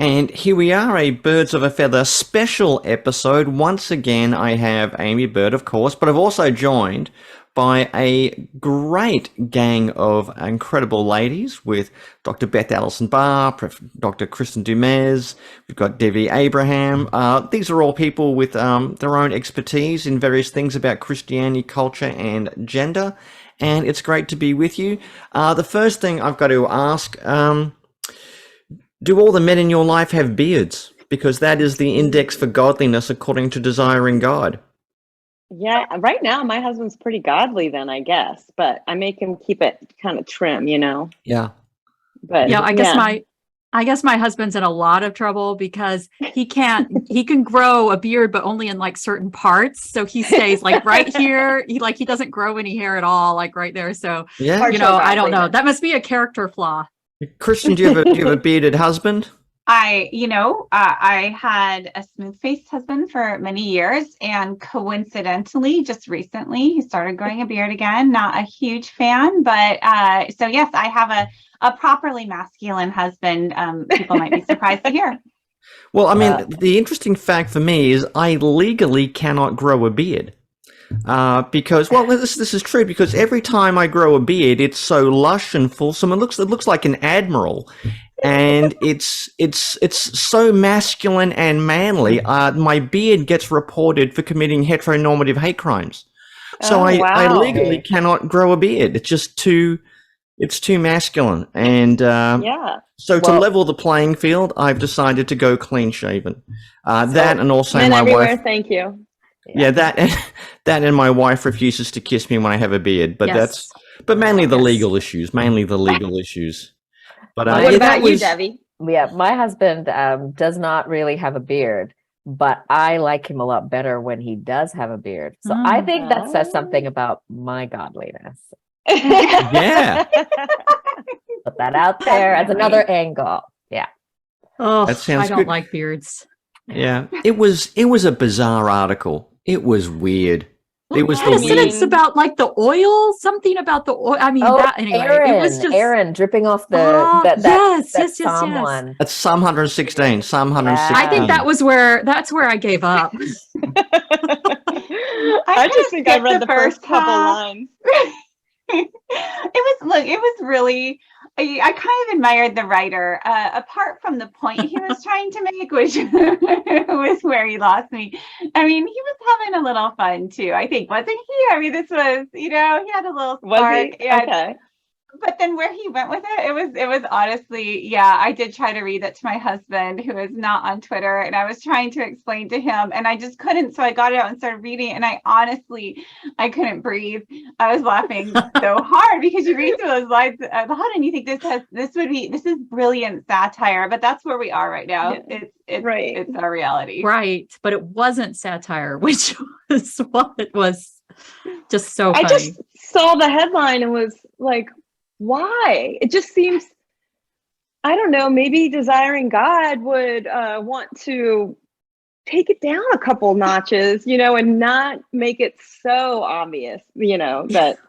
And here we are, a Birds of a Feather special episode. Once again, I have Aimee Byrd, of course, but I've also joined by a great gang of incredible ladies with Dr. Beth Allison Barr, Dr. Kristin du Mez, we've got Devi Abraham. These are all people with their own expertise in various things about Christianity, culture, and gender. And it's great to be with you. The first thing I've got to ask, do all the men in your life have beards? Because that is the index for godliness according to Desiring God. Yeah, right now my husband's pretty godly then, I guess, but I make him keep it kind of trim, you know? Yeah. But yeah, I guess my husband's in a lot of trouble because he can grow a beard, but only in like certain parts. So he stays like right here. He doesn't grow any hair at all, like right there. So, yeah, I don't know. That must be a character flaw. Kristin, do you have a bearded husband? I had a smooth-faced husband for many years, and coincidentally, just recently, he started growing a beard again. Not a huge fan, but so yes, I have a properly masculine husband. People might be surprised to hear. Well, I mean, the interesting fact for me is I legally cannot grow a beard. Because, well, this is true, because every time I grow a beard, it's so lush and fulsome. It looks like an admiral. And it's so masculine and manly. My beard gets reported for committing heteronormative hate crimes. So I legally cannot grow a beard. It's just too masculine. And so to level the playing field, I've decided to go clean shaven. That and also men my everywhere, wife. thank you. Yeah, that and my wife refuses to kiss me when I have a beard. But but mainly the legal issues. But what about you, Devi? Yeah, my husband does not really have a beard, but I like him a lot better when he does have a beard. So I think that says something about my godliness. Yeah. Put that out there as another angle. Yeah. Oh, that sounds I don't good. like beards. Yeah. It was a bizarre article. It was weird. It was the it's about like the oil, something about the oil. I mean, it was just Aaron dripping off the yes. one. That's Psalm 116. Psalm 116. I think that's where I gave up. I just think I read the first couple lines. It was really, I kind of admired the writer, apart from the point he was trying to make, which was where he lost me. I mean, he was having a little fun too, I think, wasn't he? I mean, this was, he had a little spark. Okay. But then where he went with it was honestly, I did try to read that to my husband, who is not on Twitter, and I was trying to explain to him, and I just couldn't. So I got it out and started reading, and I couldn't breathe. I was laughing so hard because you read through those lines and you think this is brilliant satire, but that's where we are right now. It's right. It's our reality, right? But it wasn't satire, which was what it was. Just so funny. I just saw the headline and was like, why? It just seems, I don't know, maybe Desiring God would want to take it down a couple notches, and not make it so obvious, that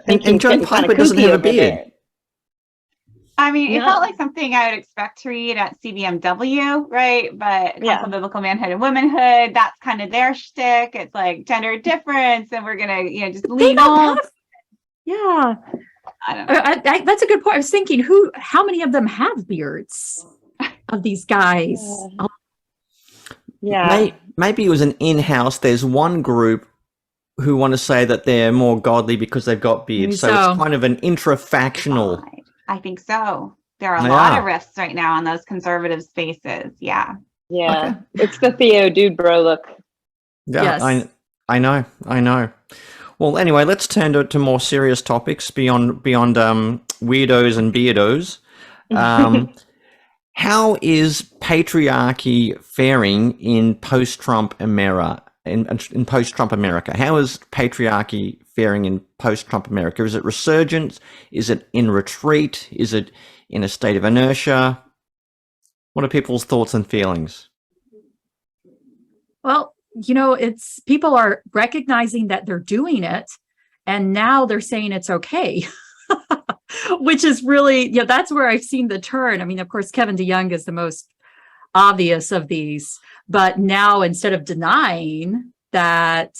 and John Piper doesn't have a beard. I mean, it felt like something I would expect to read at CBMW, right? But Council of Biblical Manhood and Womanhood, that's kind of their shtick. It's like gender difference, and we're gonna, just lean on. Yeah, I don't know. That's a good point. I was thinking, how many of them have beards of these guys? Yeah, maybe it was an in-house. There's one group who want to say that they're more godly because they've got beards, so it's kind of an intra-factional. I think so. There are a lot of rifts right now in those conservative spaces. Yeah. Okay. It's the Theo dude bro look. Yeah, yes. I know. Well, anyway, let's turn to more serious topics beyond weirdos and beardos. How is patriarchy faring in post-Trump America? In post-Trump America, how is patriarchy faring in post-Trump America? Is it resurgent? Is it in retreat? Is it in a state of inertia? What are people's thoughts and feelings? Well, it's people are recognizing that they're doing it, and now they're saying it's okay. which is really, that's where I've seen the turn. I mean, of course, Kevin DeYoung is the most obvious of these, but now instead of denying that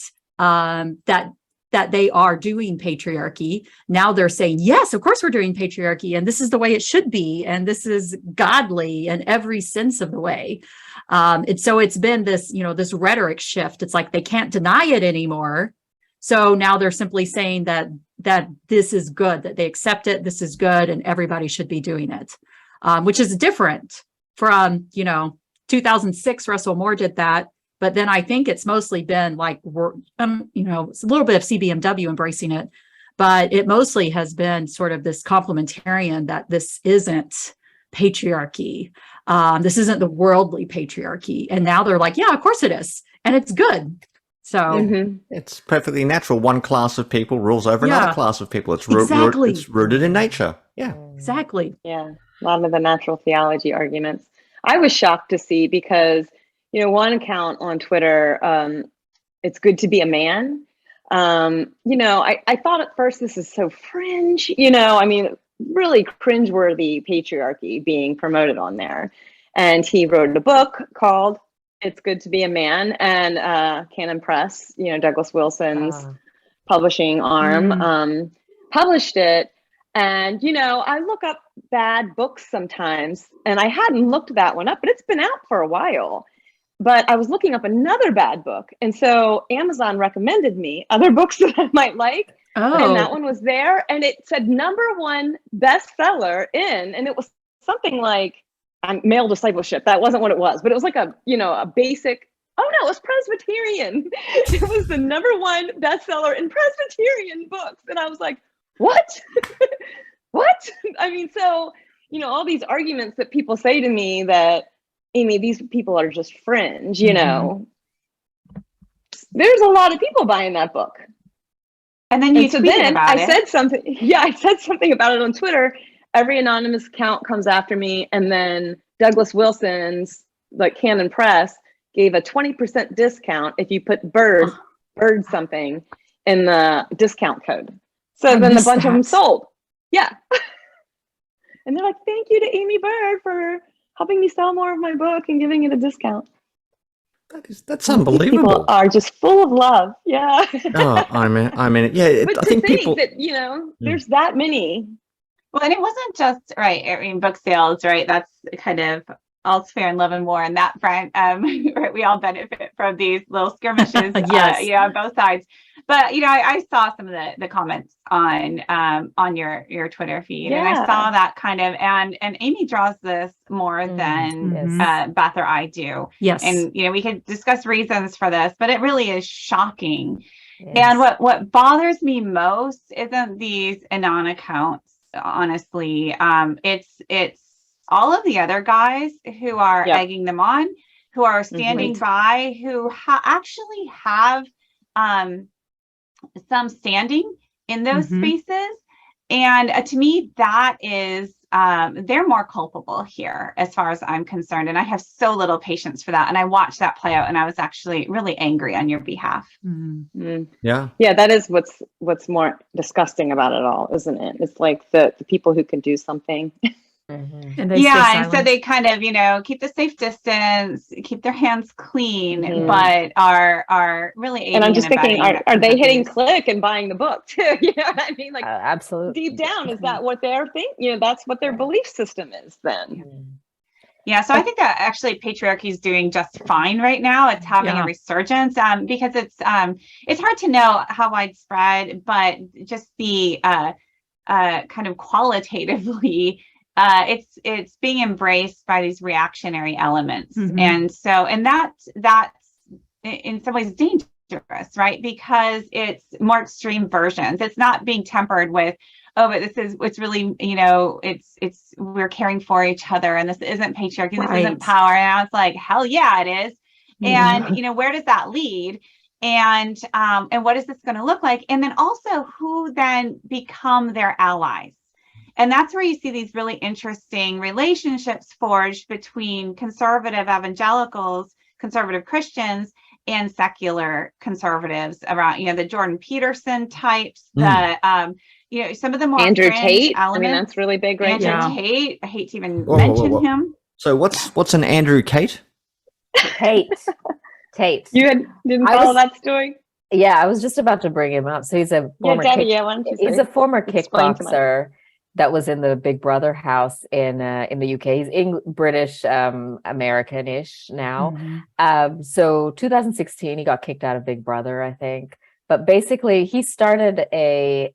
that they are doing patriarchy, now they're saying, yes, of course we're doing patriarchy, and this is the way it should be, and this is godly in every sense of the way. And so it's been this, this rhetoric shift. It's like they can't deny it anymore. So now they're simply saying that this is good, that they accept it, this is good, and everybody should be doing it, which is different from, 2006, Russell Moore did that. But then I think it's mostly been like, it's a little bit of CBMW embracing it, but it mostly has been sort of this complementarian that this isn't patriarchy. This isn't the worldly patriarchy. And now they're like, yeah, of course it is. And it's good. So it's perfectly natural. One class of people rules over another class of people. It's exactly. It's rooted in nature. Yeah, exactly. Yeah, a lot of the natural theology arguments. I was shocked to see because, one account on Twitter, it's good to be a man. I thought at first this is so fringe, really cringeworthy patriarchy being promoted on there. And he wrote a book called It's Good to Be a Man, and Canon Press, Douglas Wilson's publishing arm, published it. And, I look up bad books sometimes, and I hadn't looked that one up, but it's been out for a while. But I was looking up another bad book. And so Amazon recommended me other books that I might like. And that one was there. And it said #1 bestseller and it was something like male discipleship. That wasn't what it was, but it was like a basic, it was Presbyterian. It was the #1 bestseller in Presbyterian books. And I was like, what? What? I mean, so, all these arguments that people say to me that, Aimee, these people are just fringe, there's a lot of people buying that book. And then you tweeted about it. I said something about it on Twitter. Every anonymous account comes after me. And then Douglas Wilson's, Canon Press, gave a 20% discount if you put Byrd something in the discount code. So then a bunch of them sold. Yeah. And they're like, thank you to Aimee Byrd for helping me sell more of my book and giving it a discount. That's unbelievable. People are just full of love. Yeah. I mean, yeah. But I think people that there's that many. Well, and it wasn't just book sales, right? That's kind of all's fair in love and war in that front. Right, we all benefit from these little skirmishes. Yes. On both sides. But I saw some of the comments on your Twitter feed, and I saw that kind of and Aimee draws this more than Beth or I do. Yes, and we could discuss reasons for this, but it really is shocking. Yes. And what bothers me most isn't these anon accounts. Honestly, it's all of the other guys who are egging them on, who are standing by, who actually have some standing in those spaces. And to me, that is, they're more culpable here as far as I'm concerned. And I have so little patience for that. And I watched that play out and I was actually really angry on your behalf. Yeah. Yeah, that is what's more disgusting about it all, isn't it? It's like the people who can do something. And so they kind of, keep the safe distance, keep their hands clean, but are really. And I'm just thinking, are they hitting click and buying the book too? I mean, absolutely. Deep down, is that what they're thinking? That's what their belief system is then. Yeah, so I think that actually patriarchy is doing just fine right now. It's having a resurgence because it's hard to know how widespread, but just the kind of qualitatively. It's being embraced by these reactionary elements. And that's in some ways dangerous, right? Because it's more extreme versions. It's not being tempered with, but it's really, it's we're caring for each other and this isn't patriarchy, this isn't power. And I was like, hell yeah, it is. And, where does that lead? And what is this going to look like? And then also who then become their allies? And that's where you see these really interesting relationships forged between conservative evangelicals, conservative Christians, and secular conservatives around, the Jordan Peterson types, the some of the more Andrew fringe Tate. I mean, elements. that's really big right Andrew now. Tate. I hate to even Whoa, mention whoa. him. So what's an Andrew Tate? Tate. Didn't follow that story? Yeah, I was just about to bring him up. So he's a former Debbie, why don't you he's say? a former Explain to kickboxer that was in the Big Brother house in the UK. He's British American-ish now. So 2016 he got kicked out of Big Brother, I think. But basically he started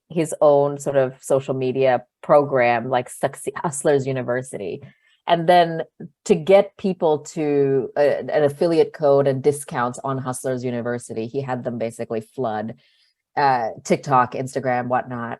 his own sort of social media program like Hustlers University. And then to get people to an affiliate code and discounts on Hustlers University, he had them basically flood TikTok, Instagram, whatnot,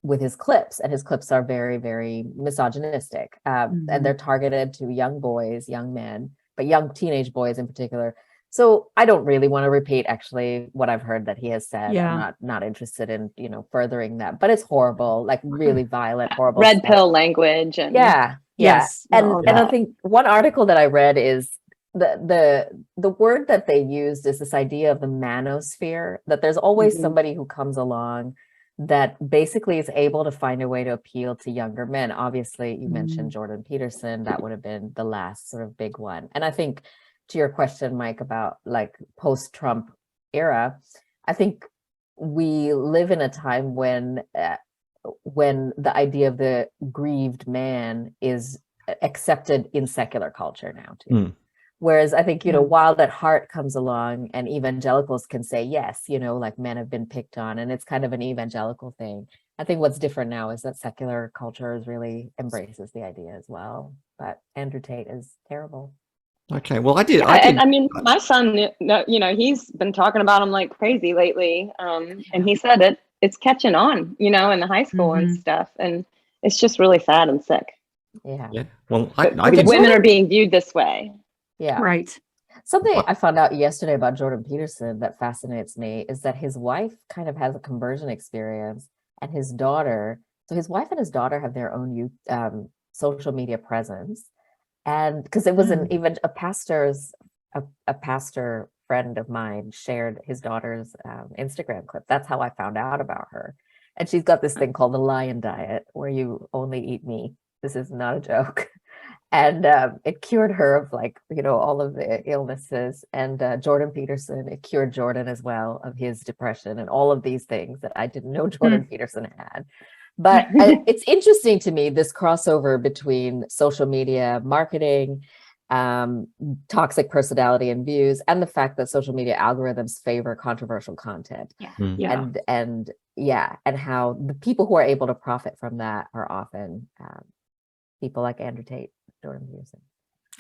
with his clips. And his clips are very, very misogynistic. And they're targeted to young boys, young men, but young teenage boys in particular. So I don't really want to repeat actually what I've heard that he has said. Yeah. I'm not interested in, furthering that, but it's horrible, like really violent, horrible Red stuff. pill language. And Yes. And I think one article that I read is the word that they used is this idea of the manosphere, that there's always somebody who comes along that basically is able to find a way to appeal to younger men. Obviously, you mentioned Jordan Peterson, that would have been the last sort of big one. And I think to your question, Mike, about like post-Trump era, I think we live in a time when the idea of the grieved man is accepted in secular culture now too. Whereas I think, while that heart comes along and evangelicals can say, yes, like men have been picked on, and it's kind of an evangelical thing. I think what's different now is that secular culture really embraces the idea as well. But Andrew Tate is terrible. Okay, well, I did. I mean, my son, he's been talking about him like crazy lately. And he said it's catching on, in the high school and stuff. And it's just really sad and sick. Yeah. Well, women are being viewed this way. Yeah. Right. Something I found out yesterday about Jordan Peterson that fascinates me is that his wife kind of has a conversion experience, and his daughter. So his wife and his daughter have their own social media presence. And because it was even a pastor friend of mine shared his daughter's Instagram clip. That's how I found out about her. And she's got this thing called the lion diet, where you only eat meat. This is not a joke. And it cured her of all of the illnesses. And Jordan Peterson, it cured Jordan as well of his depression and all of these things that I didn't know Jordan Peterson had. But it's interesting to me, this crossover between social media marketing, toxic personality and views, and the fact that social media algorithms favor controversial content. And how the people who are able to profit from that are often people like Andrew Tate, Jordan Peterson.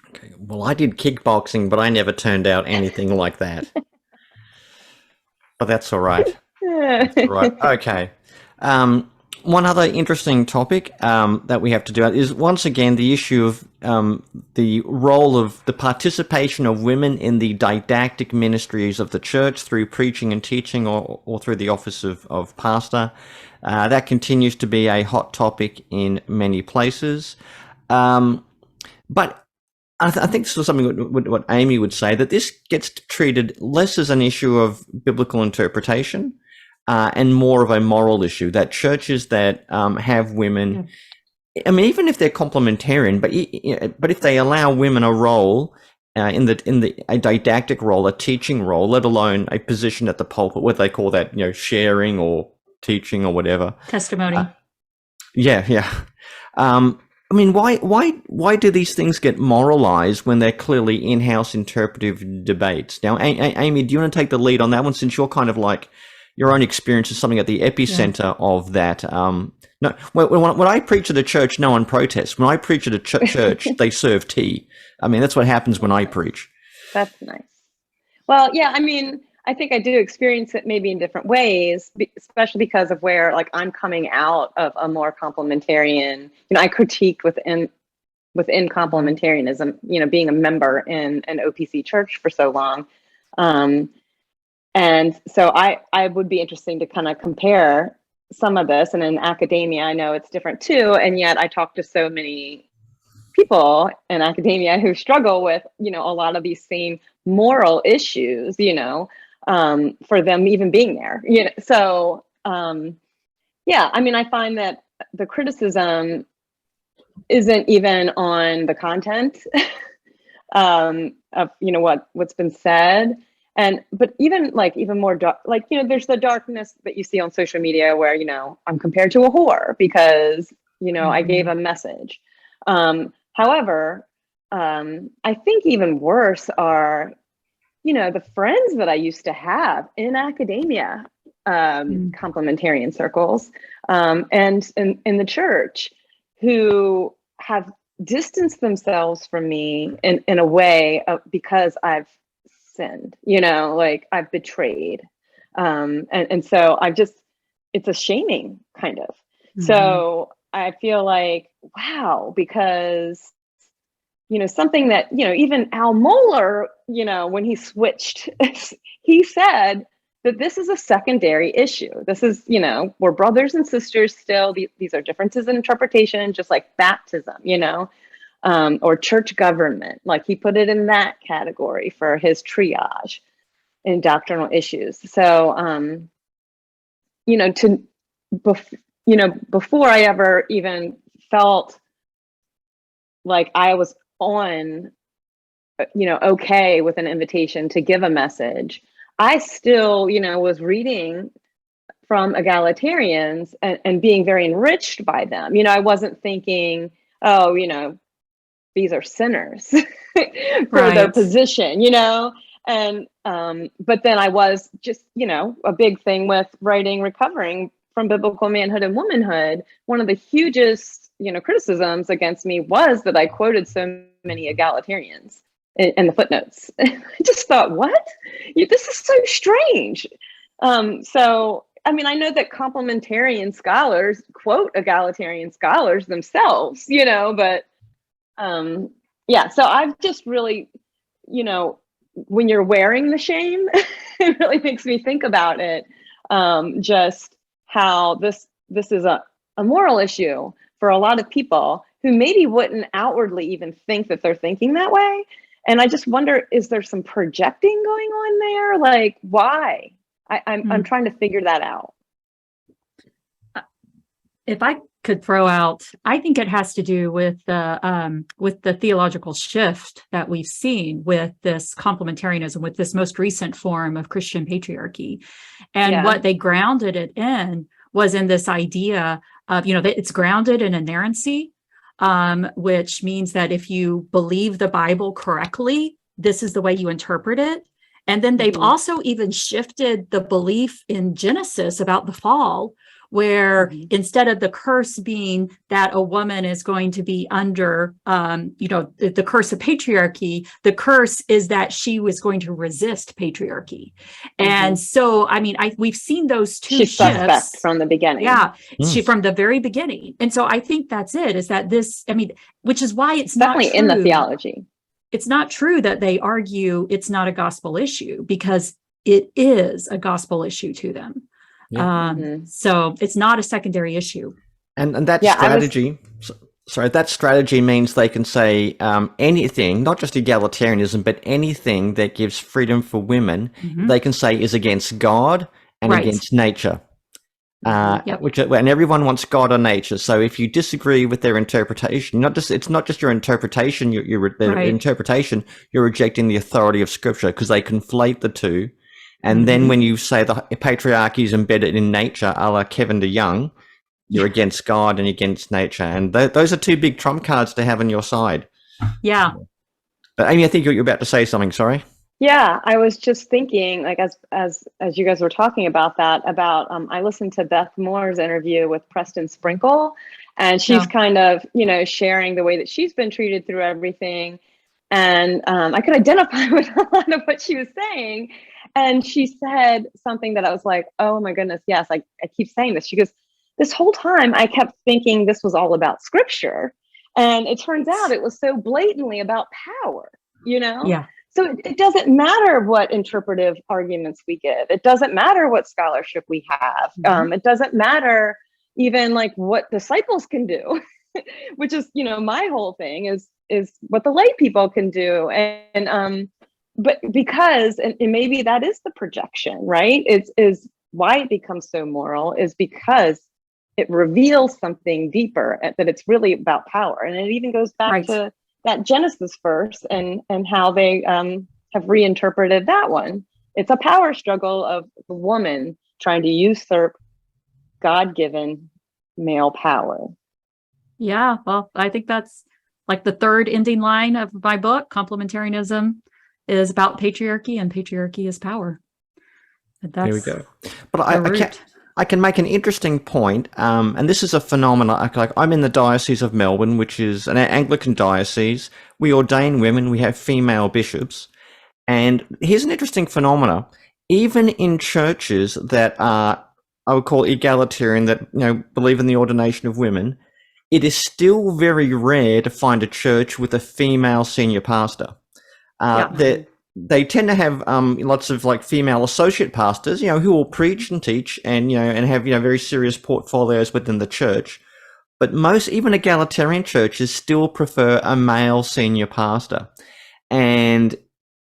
Okay. Well, I did kickboxing, but I never turned out anything like that. But that's all right. That's all right. Okay. One other interesting topic that we have to do is, once again, the issue of the role of the participation of women in the didactic ministries of the church through preaching and teaching, or through the office of pastor. That continues to be a hot topic in many places. But I think this is something what Aimee would say, that this gets treated less as an issue of biblical interpretation and more of a moral issue, that churches that have women, I mean, even if they're complementarian, but if they allow women a role in a didactic role, a teaching role, let alone a position at the pulpit, what they call that, sharing or teaching or whatever. Testimony. I mean, why do these things get moralized when they're clearly in-house interpretive debates? Now, Aimee, do you want to take the lead on that one, since you're kind of like, your own experience is something at the epicenter of that? No, when I preach at a church, no one protests. When I preach at a church, they serve tea. I mean, that's what happens when I preach. That's nice. Well, yeah, I mean, I think I do experience it maybe in different ways, especially because of where I'm coming out of a more complementarian, I critiqued within complementarianism, being a member in an OPC church for so long. And so I would be interesting to kind of compare some of this. And in academia, I know it's different too. And yet I talk to so many people in academia who struggle with, a lot of these same moral issues, for them even being there, So Yeah, I mean, I find that the criticism isn't even on the content of what's been said, but even more dark, there's the darkness that you see on social media where I'm compared to a whore because I gave a message. However, I think even worse are the friends that I used to have in academia, complementarian circles, and in the church, who have distanced themselves from me in a way because I've sinned, I've betrayed. And so it's a shaming kind of. So I feel like, wow, because something that, even Al Mohler, when he switched, he said that this is a secondary issue. This is, we're brothers and sisters still. These are differences in interpretation, just like baptism, or church government. Like he put it in that category for his triage in doctrinal issues. So, before I ever even felt like I was on, okay with an invitation to give a message, I still, was reading from egalitarians and being very enriched by them. I wasn't thinking, oh, these are sinners for their position, and but then I was just, a big thing with writing Recovering from Biblical Manhood and Womanhood. One of the hugest criticisms against me was that I quoted so many egalitarians in the footnotes. I just thought, what? This is so strange. So, I mean, I know that complementarian scholars quote egalitarian scholars themselves, but yeah, so I've just really, when you're wearing the shame, it really makes me think about it. Just how this is a moral issue for a lot of people who maybe wouldn't outwardly even think that they're thinking that way. And I just wonder, is there some projecting going on there? Like, why? I'm trying to figure that out. If I could throw out, I think it has to do with the theological shift that we've seen with this complementarianism, with this most recent form of Christian patriarchy. And what they grounded it in was in this idea of, that it's grounded in inerrancy, which means that if you believe the Bible correctly, this is the way you interpret it. And then they've also even shifted the belief in Genesis about the fall, where instead of the curse being that a woman is going to be under, the curse of patriarchy, the curse is that she was going to resist patriarchy. And so, I mean, we've seen those two She's shifts suspect from the beginning. Yeah, she from the very beginning. And so I think that's it, is that this, I mean, which is why it's definitely not true. In the theology. It's not true that they argue it's not a gospel issue, because it is a gospel issue to them. So it's not a secondary issue. And that strategy, that strategy means they can say anything, not just egalitarianism, but anything that gives freedom for women, they can say is against God and against nature. And everyone wants God or nature. So if you disagree with their interpretation, it's not just your interpretation, their interpretation, you're rejecting the authority of Scripture, because they conflate the two. And then when you say the patriarchy is embedded in nature, a la Kevin DeYoung, you're against God and against nature. And those are two big trump cards to have on your side. Yeah. But Aimee, I think you're about to say something. Sorry. Yeah, I was just thinking, like, as you guys were talking about that, I listened to Beth Moore's interview with Preston Sprinkle, and she's kind of, sharing the way that she's been treated through everything. And I could identify with a lot of what she was saying. And she said something that I was like, oh my goodness, yes, I keep saying this. She goes, this whole time I kept thinking this was all about Scripture. And it turns out it was so blatantly about power, Yeah. So it doesn't matter what interpretive arguments we give. It doesn't matter what scholarship we have. It doesn't matter even like what disciples can do, which is, my whole thing is what the lay people can do. But because, and maybe that is the projection, right? Is why it becomes so moral is because it reveals something deeper, that it's really about power. And it even goes back to that Genesis verse and how they have reinterpreted that one. It's a power struggle of the woman trying to usurp God-given male power. Yeah, well, I think that's like the third ending line of my book. Complementarianism is about patriarchy, and patriarchy is power. There we go. But I can make an interesting point, and this is a phenomenon. Like, I'm in the Diocese of Melbourne, which is an Anglican diocese. We ordain women. We have female bishops. And here's an interesting phenomena. Even in churches that are, I would call egalitarian, that, you know, believe in the ordination of women, it is still very rare to find a church with a female senior pastor. They tend to have lots of like female associate pastors, you know, who will preach and teach and, you know, and have, you know, very serious portfolios within the church. But most, even egalitarian churches, still prefer a male senior pastor. And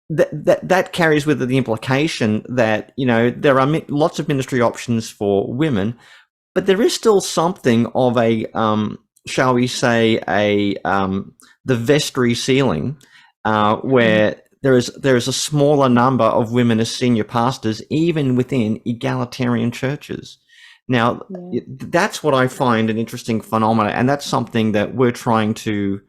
that carries with it the implication that, you know, there are lots of ministry options for women, but there is still something of a, shall we say, the vestry ceiling, where there is a smaller number of women as senior pastors, even within egalitarian churches. Now, that's what I find an interesting phenomenon, and that's something that we're trying to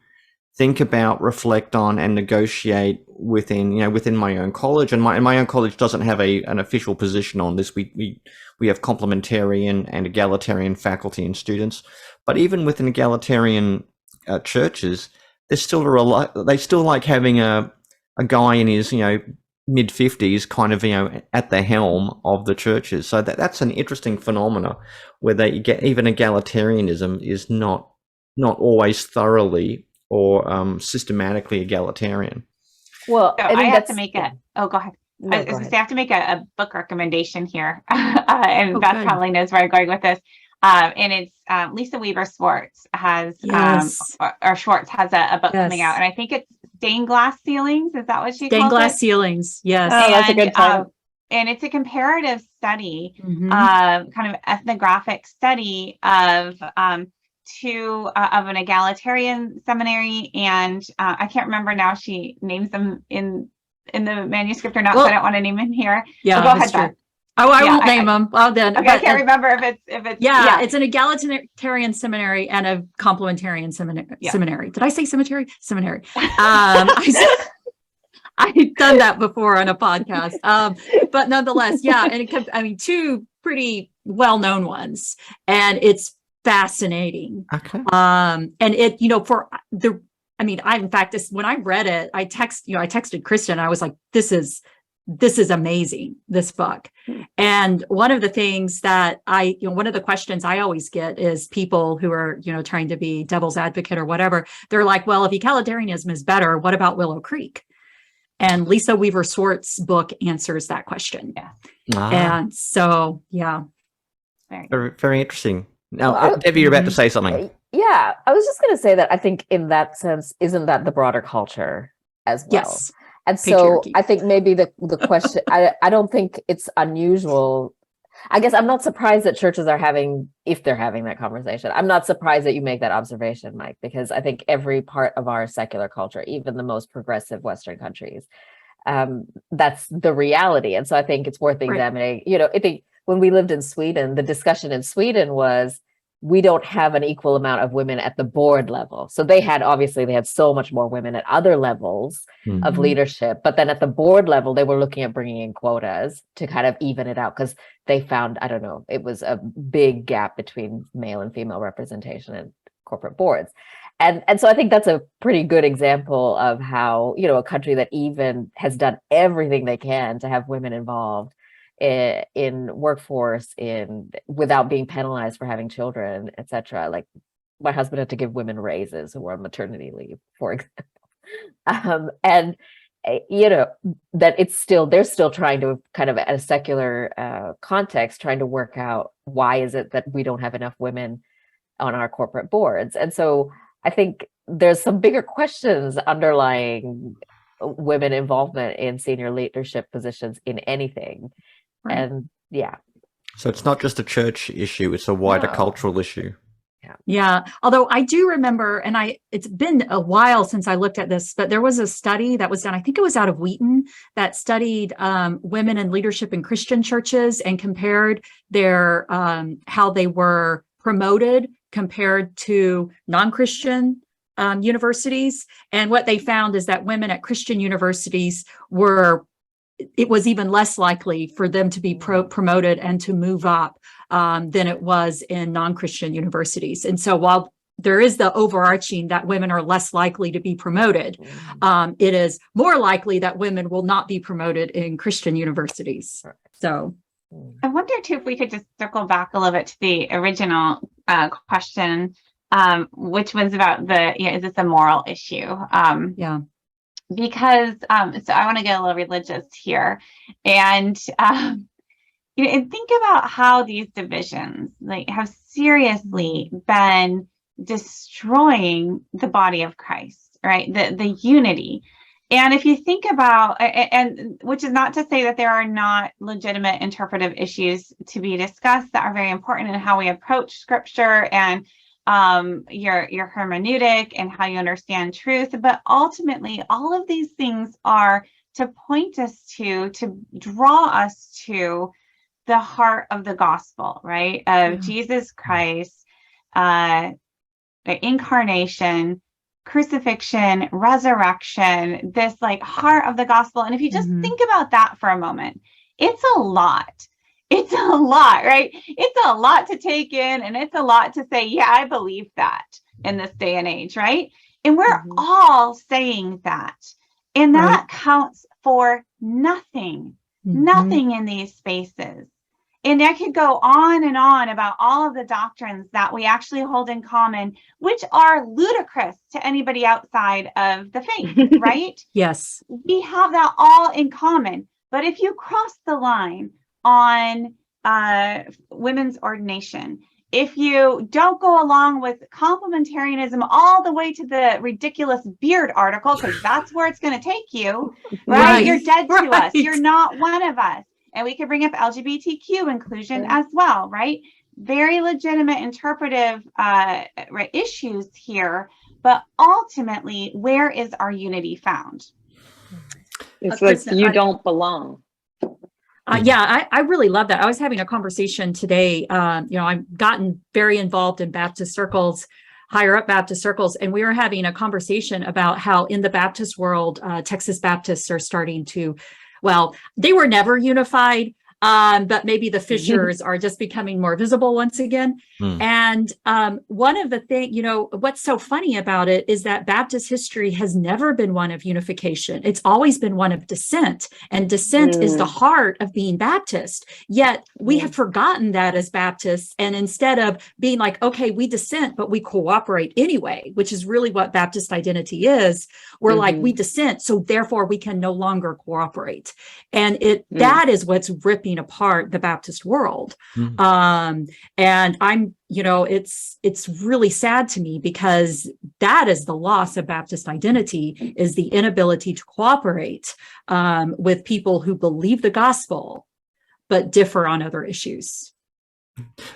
think about, reflect on, and negotiate within my own college. And my own college doesn't have an official position on this. We have complementarian and egalitarian faculty and students, but even within egalitarian churches, there's still they still like having a guy in his, you know, mid-50s kind of, you know, at the helm of the churches. So that's an interesting phenomena where they get, even egalitarianism is not always thoroughly or systematically egalitarian. Well, so I have to make it. Oh, go ahead. No, I was going to say, I have to make a book recommendation here, and Beth probably knows where I'm going with this. And it's Lisa Weaver Schwartz has, or Schwartz has a book coming out, and I think it's Stained Glass Ceilings. Is that what she calls it? Stained Glass Ceilings. Yes. Oh, that's a good title. And it's a comparative study, kind of ethnographic study of of an egalitarian seminary, and I can't remember now. She names them in the manuscript or not, so I don't want to name them here. Yeah, go ahead, Beth. Oh, I won't name them. Well, then, okay, I can't remember if it's it's an egalitarian seminary and a complementarian seminary. Did I say cemetery? Seminary. I've done that before on a podcast, but nonetheless, and two pretty well-known ones, and it's fascinating. Okay. And it, you know, in fact, when I read it, I texted Kristin. I was like, this is amazing, this book. And one of the things that one of the questions I always get is people who are, you know, trying to be devil's advocate or whatever. They're like, well, if egalitarianism is better, what about Willow Creek? And Lisa Weaver Schwartz's book answers that question. Yeah. And so, Very, very interesting. Now, Devi, you're about to say something. Yeah, I was just going to say that I think in that sense, isn't that the broader culture as well? Yes. And so I think maybe the question, I don't think it's unusual. I guess I'm not surprised that churches are if they're having that conversation. I'm not surprised that you make that observation, Mike, because I think every part of our secular culture, even the most progressive Western countries, that's the reality. And so I think it's worth examining. You know, I think when we lived in Sweden, the discussion in Sweden was, we don't have an equal amount of women at the board level. So they had so much more women at other levels of leadership. But then at the board level, they were looking at bringing in quotas to kind of even it out, because they found, I don't know, it was a big gap between male and female representation in corporate boards. And so I think that's a pretty good example of how, you know, a country that even has done everything they can to have women involved in workforce, without being penalized for having children, etc. Like my husband had to give women raises who were on maternity leave, for example. And you know, that they're still trying to kind of, at a secular context, trying to work out why is it that we don't have enough women on our corporate boards. And so I think there's some bigger questions underlying women involvement in senior leadership positions in anything. Right. And So it's not just a church issue; it's a wider No. cultural issue. Yeah. Although I do remember, and it's been a while since I looked at this, but there was a study that was done, I think it was out of Wheaton, that studied women in leadership in Christian churches and compared their how they were promoted compared to non-Christian universities. And what they found is that women at Christian universities it was even less likely for them to be promoted and to move up than it was in non-Christian universities. And so while there is the overarching that women are less likely to be promoted, it is more likely that women will not be promoted in Christian universities. So I wonder too if we could just circle back a little bit to the original question, which was about is this a moral issue? yeah. Because so I want to get a little religious here, and and think about how these divisions have seriously been destroying the body of Christ, right? The unity. And if you think about, and which is not to say that there are not legitimate interpretive issues to be discussed that are very important in how we approach scripture and your hermeneutic and how you understand truth, but ultimately all of these things are to point us to draw us to the heart of the gospel, right? Of Jesus Christ, the incarnation, crucifixion, resurrection, this heart of the gospel. And if you just think about that for a moment, it's a lot. It's a lot, right? It's a lot to take in, and it's a lot to say, yeah, I believe that in this day and age, right? And we're all saying that. And that counts for nothing in these spaces. And I could go on and on about all of the doctrines that we actually hold in common, which are ludicrous to anybody outside of the faith, right? Yes. We have that all in common. But if you cross the line on women's ordination, if you don't go along with complementarianism all the way to the ridiculous Beard article, because that's where it's going to take you, right? You're dead to us. You're not one of us. And we could bring up LGBTQ inclusion as well, right? Very legitimate interpretive issues here. But ultimately, where is our unity found? It's like you don't belong. I really love that. I was having a conversation today. I've gotten very involved in Baptist circles, higher up Baptist circles, and we were having a conversation about how in the Baptist world, Texas Baptists are starting to, well, they were never unified, but maybe the fissures are just becoming more visible once again. And one of the things, what's so funny about it is that Baptist history has never been one of unification. It's always been one of dissent, and dissent is the heart of being Baptist. Yet we have forgotten that as Baptists, and instead of being like, okay, we dissent, but we cooperate anyway, which is really what Baptist identity is. We're like, we dissent, so therefore we can no longer cooperate. And that is what's ripping apart the Baptist world. And I'm, it's really sad to me, because that is the loss of Baptist identity, is the inability to cooperate with people who believe the gospel, but differ on other issues.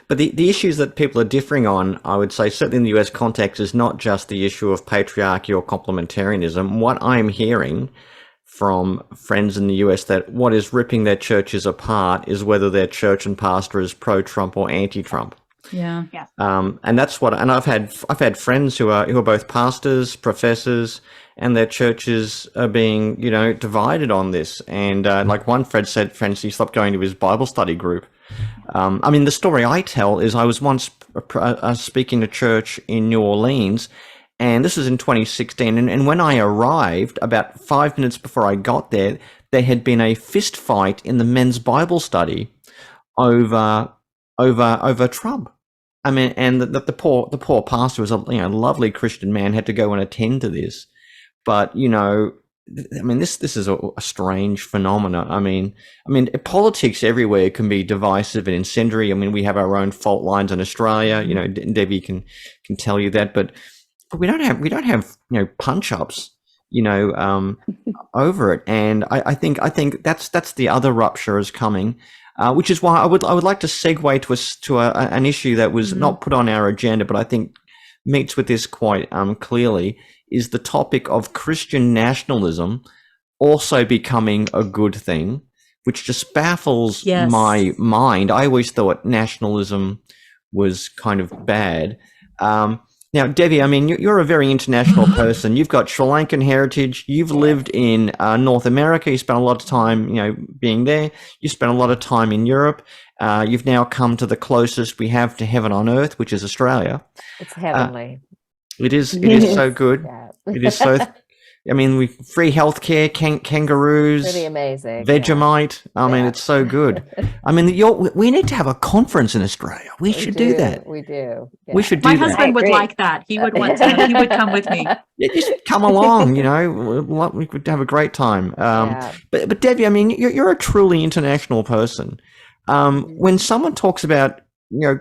But the issues that people are differing on, I would say, certainly in the US context, is not just the issue of patriarchy or complementarianism. What I'm hearing from friends in the US, that what is ripping their churches apart is whether their church and pastor is pro-Trump or anti-Trump. Yeah. And that's what, and I've had friends who are both pastors, professors, and their churches are being, divided on this. And like one friend said, he stopped going to his Bible study group. The story I tell is I was once speaking to church in New Orleans, and this was in 2016. And when I arrived, about 5 minutes before I got there had been a fist fight in the men's Bible study over Trump. And the poor pastor was a lovely Christian man, had to go and attend to this. But this is a strange phenomenon. Politics everywhere can be divisive and incendiary. We have our own fault lines in Australia. Debbie can tell you that, but we don't have punch ups over it. And I think that's the other rupture is coming. which is why I would like to segue to an issue that was not put on our agenda, but I think meets with this quite clearly, is the topic of Christian nationalism also becoming a good thing, which just baffles my mind. I always thought nationalism was kind of bad. Now, Devi, I mean, you're a very international person. You've got Sri Lankan heritage. You've lived in North America. You spent a lot of time, being there. You spent a lot of time in Europe. You've now come to the closest we have to heaven on earth, which is Australia. It's heavenly. It is so good. Yeah. It is so. I mean, we free healthcare, kangaroos, Pretty amazing. Vegemite. I mean, it's so good. I mean, we need to have a conference in Australia. We should do that. We do. Yeah. We should do My that. husband would like that. He would want to. He would come with me. Yeah, just come along. We could have a great time. But Devi, I mean, you're a truly international person. When someone talks about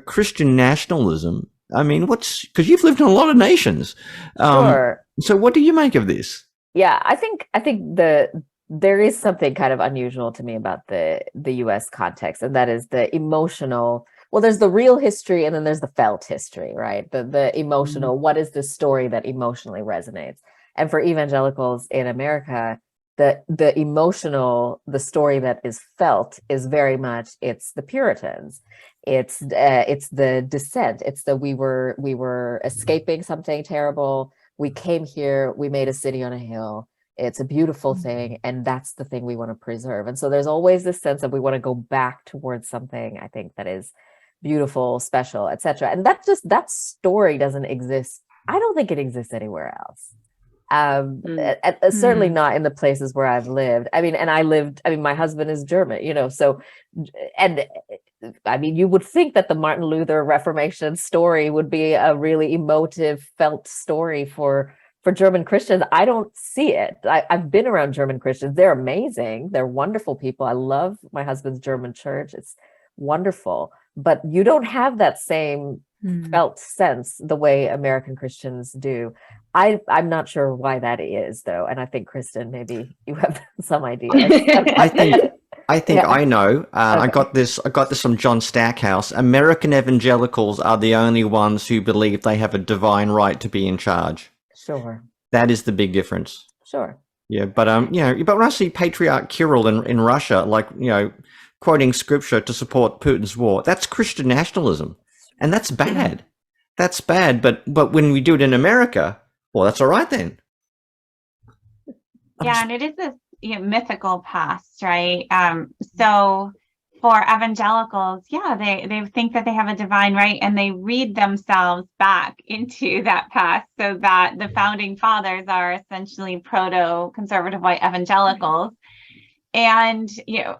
Christian nationalism, I mean, because you've lived in a lot of nations. Sure. So what do you make of this? Yeah, I think there is something kind of unusual to me about the US context, and that is the emotional. Well, there's the real history, and then there's the felt history, right? The emotional. What is the story that emotionally resonates? And for evangelicals in America, the emotional, the story that is felt is very much it's the Puritans. It's the descent. It's we were escaping something terrible. We came here, we made a city on a hill. It's a beautiful thing, and that's the thing we want to preserve. And so there's always this sense that we want to go back towards something, I think, that is beautiful, special, etc. And that story doesn't exist. I don't think it exists anywhere else. Certainly not in the places where I've lived. I mean, my husband is German, so, and I mean, you would think that the Martin Luther Reformation story would be a really emotive, felt story for German Christians. I don't see it. I've been around German Christians. They're amazing. They're wonderful people. I love my husband's German church. It's wonderful. But you don't have that same felt sense the way American Christians do. I'm not sure why that is, though. And I think, Kristin, maybe you have some idea. I think I know. Okay. I got this from John Stackhouse. American evangelicals are the only ones who believe they have a divine right to be in charge. Sure. That is the big difference. Sure. Yeah, but but when I see Patriarch Kirill in Russia, quoting scripture to support Putin's war, that's Christian nationalism, and that's bad. That's bad. But when we do it in America, well, that's all right then. Yeah, and it is this mythical past, right? So for evangelicals, they think that they have a divine right, and they read themselves back into that past, so that the founding fathers are essentially proto-conservative white evangelicals. And,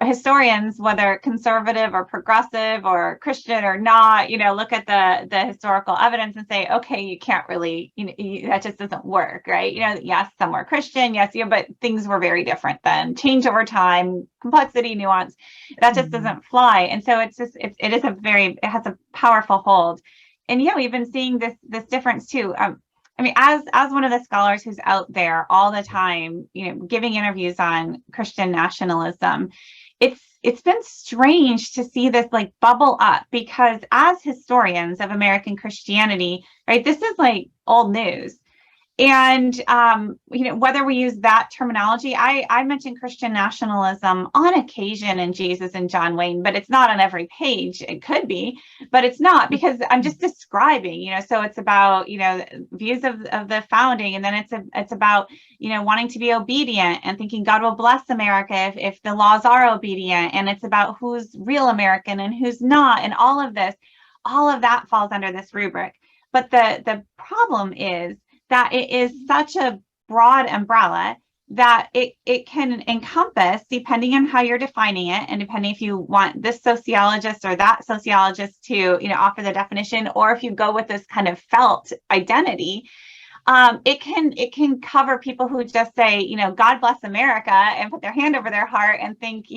historians, whether conservative or progressive or Christian or not, look at the historical evidence and say, okay, you can't really, that just doesn't work, right? Yes, some were Christian, yes, but things were very different then. Change over time, complexity, nuance, that just doesn't fly. And so it has a powerful hold. And we've been seeing this difference too. I mean, as one of the scholars who's out there all the time, giving interviews on Christian nationalism, it's been strange to see this bubble up, because as historians of American Christianity, right, this is old news. And, whether we use that terminology, I mentioned Christian nationalism on occasion in Jesus and John Wayne, but it's not on every page. It could be, but it's not, because I'm just describing, so it's about, views of the founding. And then it's about, wanting to be obedient and thinking God will bless America if the laws are obedient. And it's about who's real American and who's not. And all of that falls under this rubric. But the problem is that it is such a broad umbrella that it can encompass, depending on how you're defining it, and depending if you want this sociologist or that sociologist to offer the definition, or if you go with this kind of felt identity, it can cover people who just say, God bless America, and put their hand over their heart and think,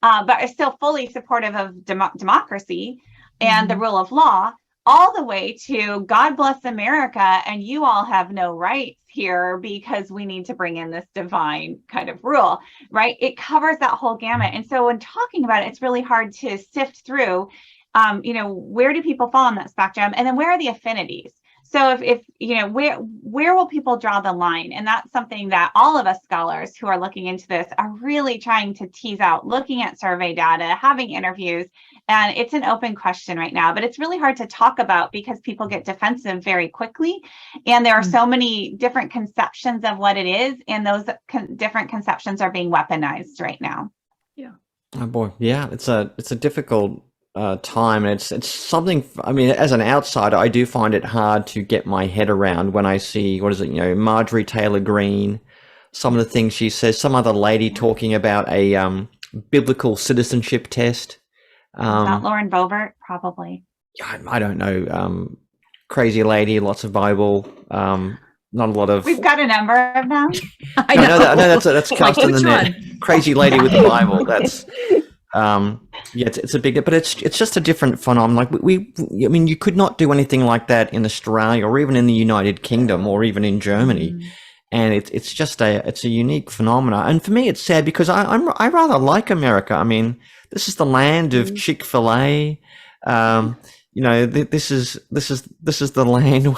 but are still fully supportive of democracy and the rule of law. all the way to God bless America and you all have no rights here because we need to bring in this divine kind of rule, right? It covers that whole gamut. And so when talking about it, it's really hard to sift through, where do people fall on that spectrum? And then where are the affinities? So if where will people draw the line? And that's something that all of us scholars who are looking into this are really trying to tease out, looking at survey data, having interviews. And it's an open question right now, but it's really hard to talk about because people get defensive very quickly. And there are so many different conceptions of what it is. And those different conceptions are being weaponized right now. Yeah. Oh boy. Yeah. It's a difficult time. And it's something, I mean, as an outsider, I do find it hard to get my head around when I see, Marjorie Taylor Greene, some of the things she says, some other lady talking about a biblical citizenship test. Not Lauren Boebert, probably. I don't know. Crazy lady, lots of Bible, not a lot of. We've got a number of them. I know that's cast in the net. Crazy lady with the Bible. That's it's a big, but it's just a different phenomenon. Like you could not do anything like that in Australia or even in the United Kingdom or even in Germany. And it's just a unique phenomena. And for me, it's sad because I rather like America. I mean, this is the land of Chick-fil-A. This is the land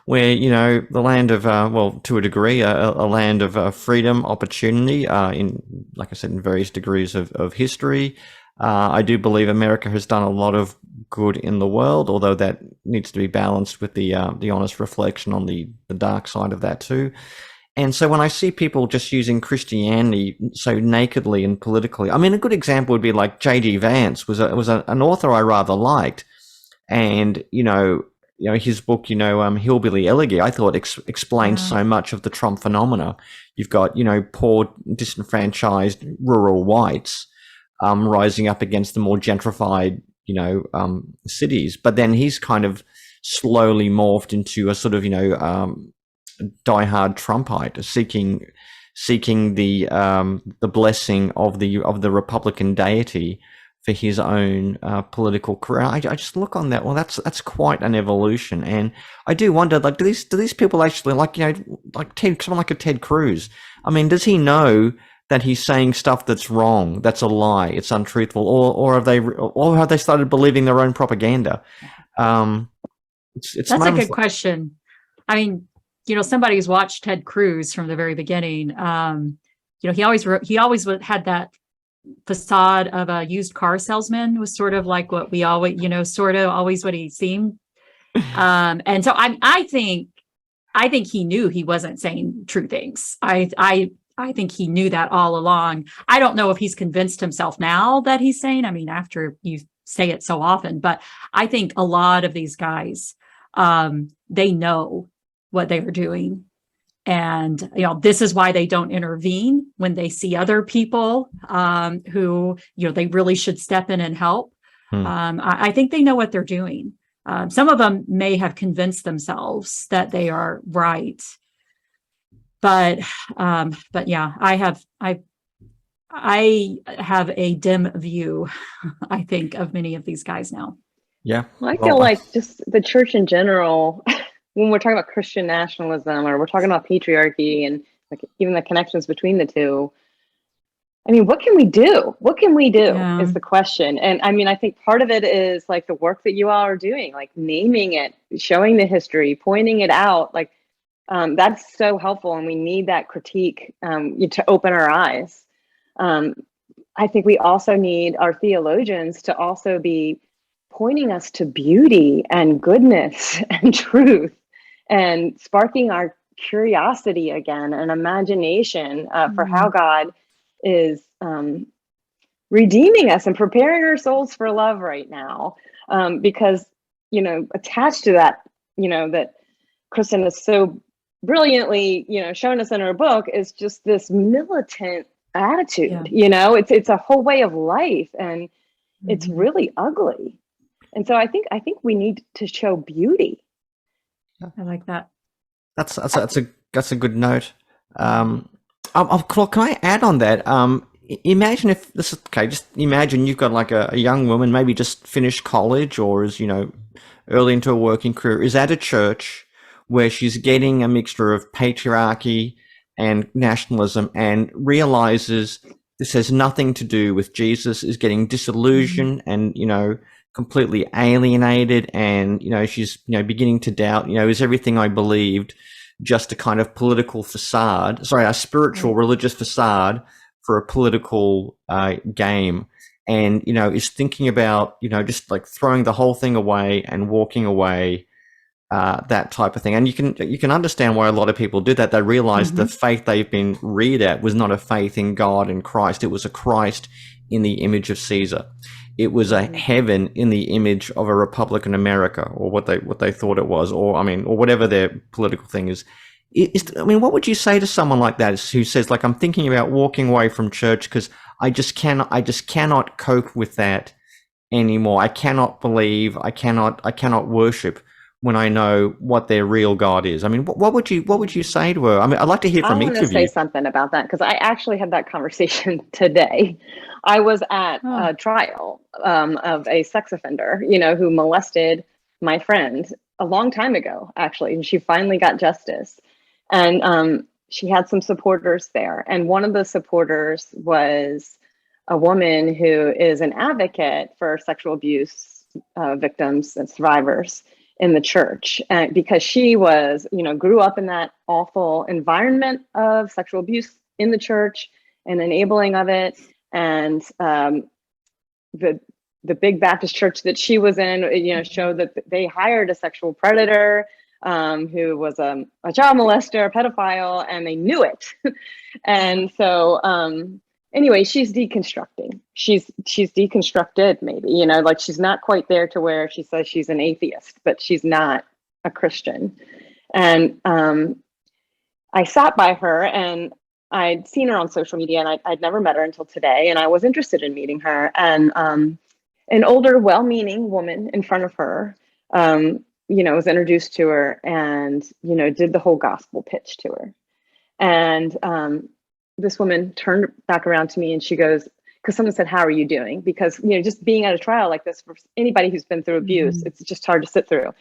where the land of to a degree, a land of freedom, opportunity. In, like I said, in various degrees of history. I do believe America has done a lot of good in the world, although that needs to be balanced with the honest reflection on the dark side of that too. And so when I see people just using Christianity so nakedly and politically, I mean, a good example would be like J.D. Vance was an author I rather liked, and his book, Hillbilly Elegy, I thought explained so much of the Trump phenomena. You've got poor, disenfranchised rural whites rising up against the more gentrified cities, but then he's kind of slowly morphed into a sort of diehard Trumpite, seeking the blessing of the Republican deity for his own political career. I just look on that. Well, that's quite an evolution, and I do wonder, like, do these people actually like someone like a Ted Cruz? I mean, does he know that he's saying stuff that's wrong, that's a lie, it's untruthful, or have they started believing their own propaganda? It's that's a good question. I mean, somebody who's watched Ted Cruz from the very beginning. He always had that facade of a used car salesman, was sort of like what we always, sort of always what he seemed. And so I think he knew he wasn't saying true things. I think he knew that all along. I don't know if he's convinced himself now that he's saying, I mean, after you say it so often, but I think a lot of these guys, they know what they are doing. And, this is why they don't intervene when they see other people who, they really should step in and help. I think they know what they're doing. Some of them may have convinced themselves that they are right. But yeah, I have a dim view, I think, of many of these guys now. Yeah. Well, I feel like just the church in general, when we're talking about Christian nationalism or we're talking about patriarchy and like even the connections between the two, I mean, what can we do? What can we do is the question. And I mean, I think part of it is like the work that you all are doing, like naming it, showing the history, pointing it out, like that's so helpful. And we need that critique to open our eyes. I think we also need our theologians to also be pointing us to beauty and goodness and truth and sparking our curiosity again and imagination for how God is redeeming us and preparing our souls for love right now. Because, attached to that, that Kristin is so brilliantly, showing us in her book is just this militant attitude. It's a whole way of life, and it's really ugly. And so I think we need to show beauty. I like that. That's a good note. Can I add on that? Imagine if just imagine you've got like a young woman, maybe just finished college or is, early into her working career, is at a church where she's getting a mixture of patriarchy and nationalism, and realizes this has nothing to do with Jesus, is getting disillusioned and, completely alienated. And, she's, beginning to doubt, is everything I believed just a kind of political facade, a spiritual religious facade for a political game. And, is thinking about, just like throwing the whole thing away and walking away, that type of thing. And you can understand why a lot of people did that. They realized the faith they've been reared at was not a faith in God and Christ. It was a Christ in the image of Caesar. It was a heaven in the image of a Republican America, or what they thought it was, or whatever their political thing is. What would you say to someone like that who says, like, I'm thinking about walking away from church because I just cannot cope with that anymore. I cannot believe, I cannot worship when I know what their real God is. What would you say to her? I'd like to hear from each of you. I want to say something about that, because I actually had that conversation today. I was at a trial of a sex offender, who molested my friend a long time ago, actually, and she finally got justice. And she had some supporters there, and one of the supporters was a woman who is an advocate for sexual abuse victims and survivors in the church, because she was, grew up in that awful environment of sexual abuse in the church and enabling of it. And the big Baptist church that she was in, showed that they hired a sexual predator who was a child molester, a pedophile, and they knew it. And so anyway, she's deconstructing. She's deconstructed, maybe, like she's not quite there to where she says she's an atheist, but she's not a Christian. And I sat by her, and I'd seen her on social media, and I'd never met her until today. And I was interested in meeting her. And an older, well-meaning woman in front of her, was introduced to her and, did the whole gospel pitch to her. And this woman turned back around to me, and she goes, because someone said, "How are you doing?" Because, just being at a trial like this, for anybody who's been through abuse, it's just hard to sit through.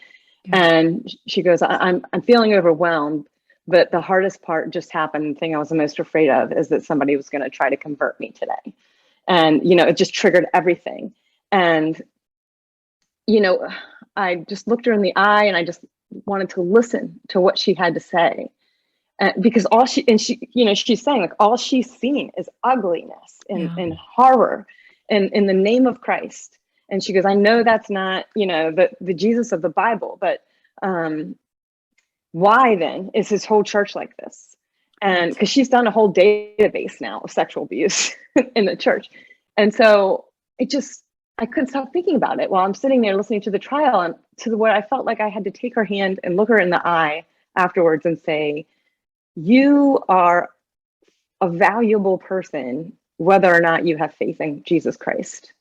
Yeah. And she goes, I'm feeling overwhelmed, but the hardest part just happened. The thing I was the most afraid of is that somebody was going to try to convert me today. And, it just triggered everything. And, I just looked her in the eye, and I just wanted to listen to what she had to say. Because she's saying, like, all she's seen is ugliness and horror in the name of Christ. And she goes, I know that's not, the Jesus of the Bible, but why then is his whole church like this? And because she's done a whole database now of sexual abuse in the church. And so I couldn't stop thinking about it while I'm sitting there listening to the trial, and to where I felt like I had to take her hand and look her in the eye afterwards and say, you are a valuable person, whether or not you have faith in Jesus Christ.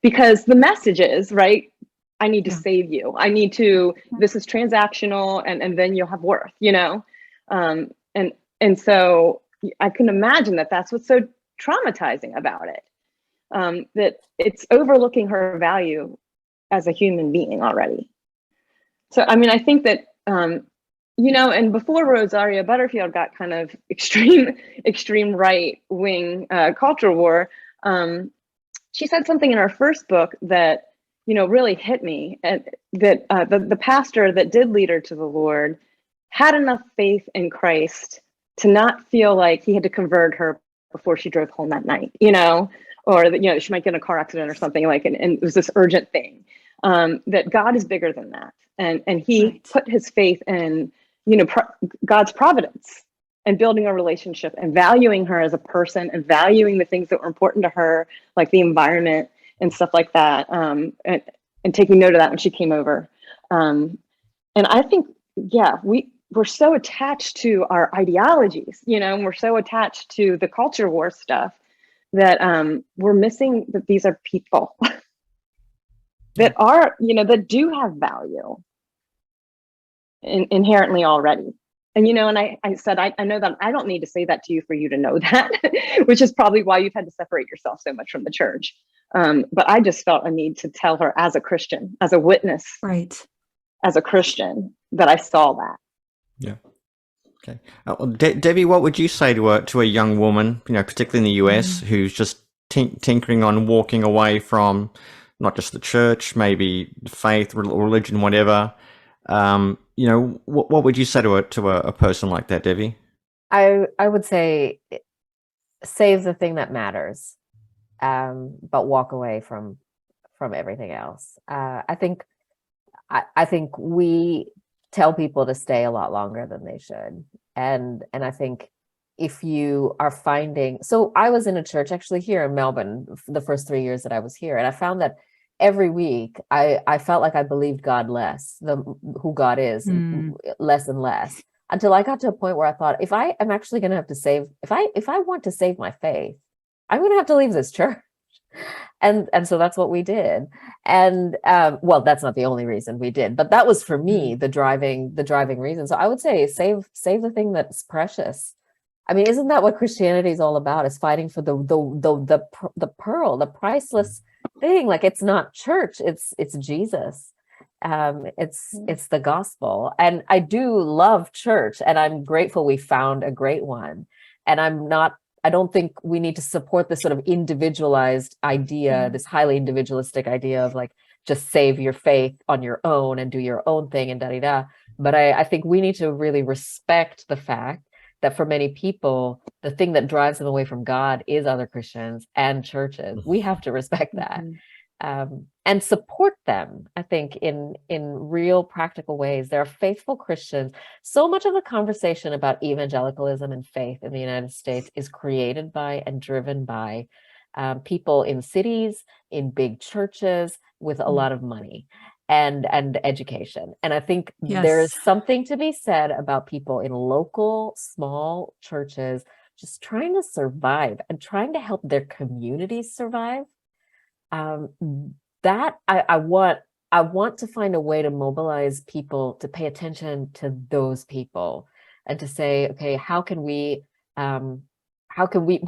Because the message is, right, I need to save you. I need to, this is transactional, and then you'll have worth, and so I can imagine that that's what's so traumatizing about it. That it's overlooking her value as a human being already. So, I think that, and before Rosaria Butterfield got kind of extreme right wing culture war, she said something in her first book that, really hit me, and that the pastor that did lead her to the Lord had enough faith in Christ to not feel like he had to convert her before she drove home that night, or that, she might get in a car accident or something, like, and it was this urgent thing, that God is bigger than that. And he put his faith in, God's providence, and building a relationship and valuing her as a person and valuing the things that were important to her, like the environment and stuff like that. And taking note of that when she came over. And I think, we're so attached to our ideologies, and we're so attached to the culture war stuff that we're missing that these are people that are, that do have value inherently already. And, and I said, I know that I don't need to say that to you for you to know that, which is probably why you've had to separate yourself so much from the church. But I just felt a need to tell her as a Christian, as a witness, right, as a Christian that I saw that. Yeah. Okay. Well, Debbie, what would you say to a young woman, particularly in the US, who's just tinkering on walking away from not just the church, maybe faith, religion, whatever? What would you say to a person like that, Debbie? I would say save the thing that matters, but walk away from everything else. I think we tell people to stay a lot longer than they should, and I think if you are finding, so I was in a church actually here in Melbourne for the first 3 years that I was here, and I found that every week I felt like I believed God less, who God is, less and less, until I got to a point where I thought, if I am actually going to have to save, if I want to save my faith, I'm going to have to leave this church. And so that's what we did. And well, that's not the only reason we did, but that was for me the driving reason. So I would say save the thing that's precious. I mean, isn't that what Christianity is all about? Is fighting for the pearl, the priceless thing. Like, it's not church, it's Jesus. It's the gospel. And I do love church, and I'm grateful we found a great one. And I don't think we need to support this sort of individualized idea, this highly individualistic idea of like, just save your faith on your own and do your own thing and da-da-da. But I think we need to really respect the fact that for many people, the thing that drives them away from God is other Christians and churches. We have to respect that. And support them, I think, in real practical ways. There are faithful Christians. So much of the conversation about evangelicalism and faith in the United States is created by and driven by people in cities, in big churches, with a lot of money and education. And I think there is something to be said about people in local, small churches just trying to survive and trying to help their communities survive. That I want to find a way to mobilize people to pay attention to those people and to say, okay, how can we, well,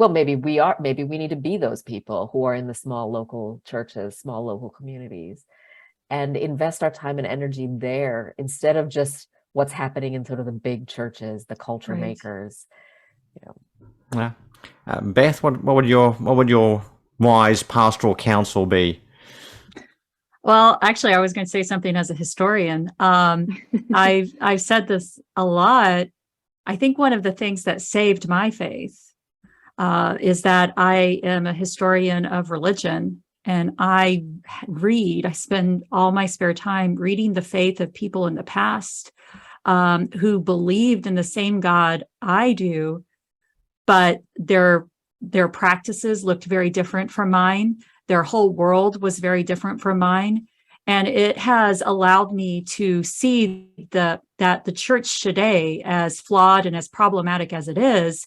maybe we need to be those people who are in the small local churches, small local communities, and invest our time and energy there instead of just what's happening in sort of the big churches, the culture makers, Yeah. Beth, what would your wise pastoral counsel be? Well, actually, I was going to say something as a historian. I've said this a lot. I think one of the things that saved my faith is that I am a historian of religion, and I spend all my spare time reading the faith of people in the past who believed in the same God I do, but their practices looked very different from mine. Their whole world was very different from mine. And it has allowed me to see that the church today, as flawed and as problematic as it is,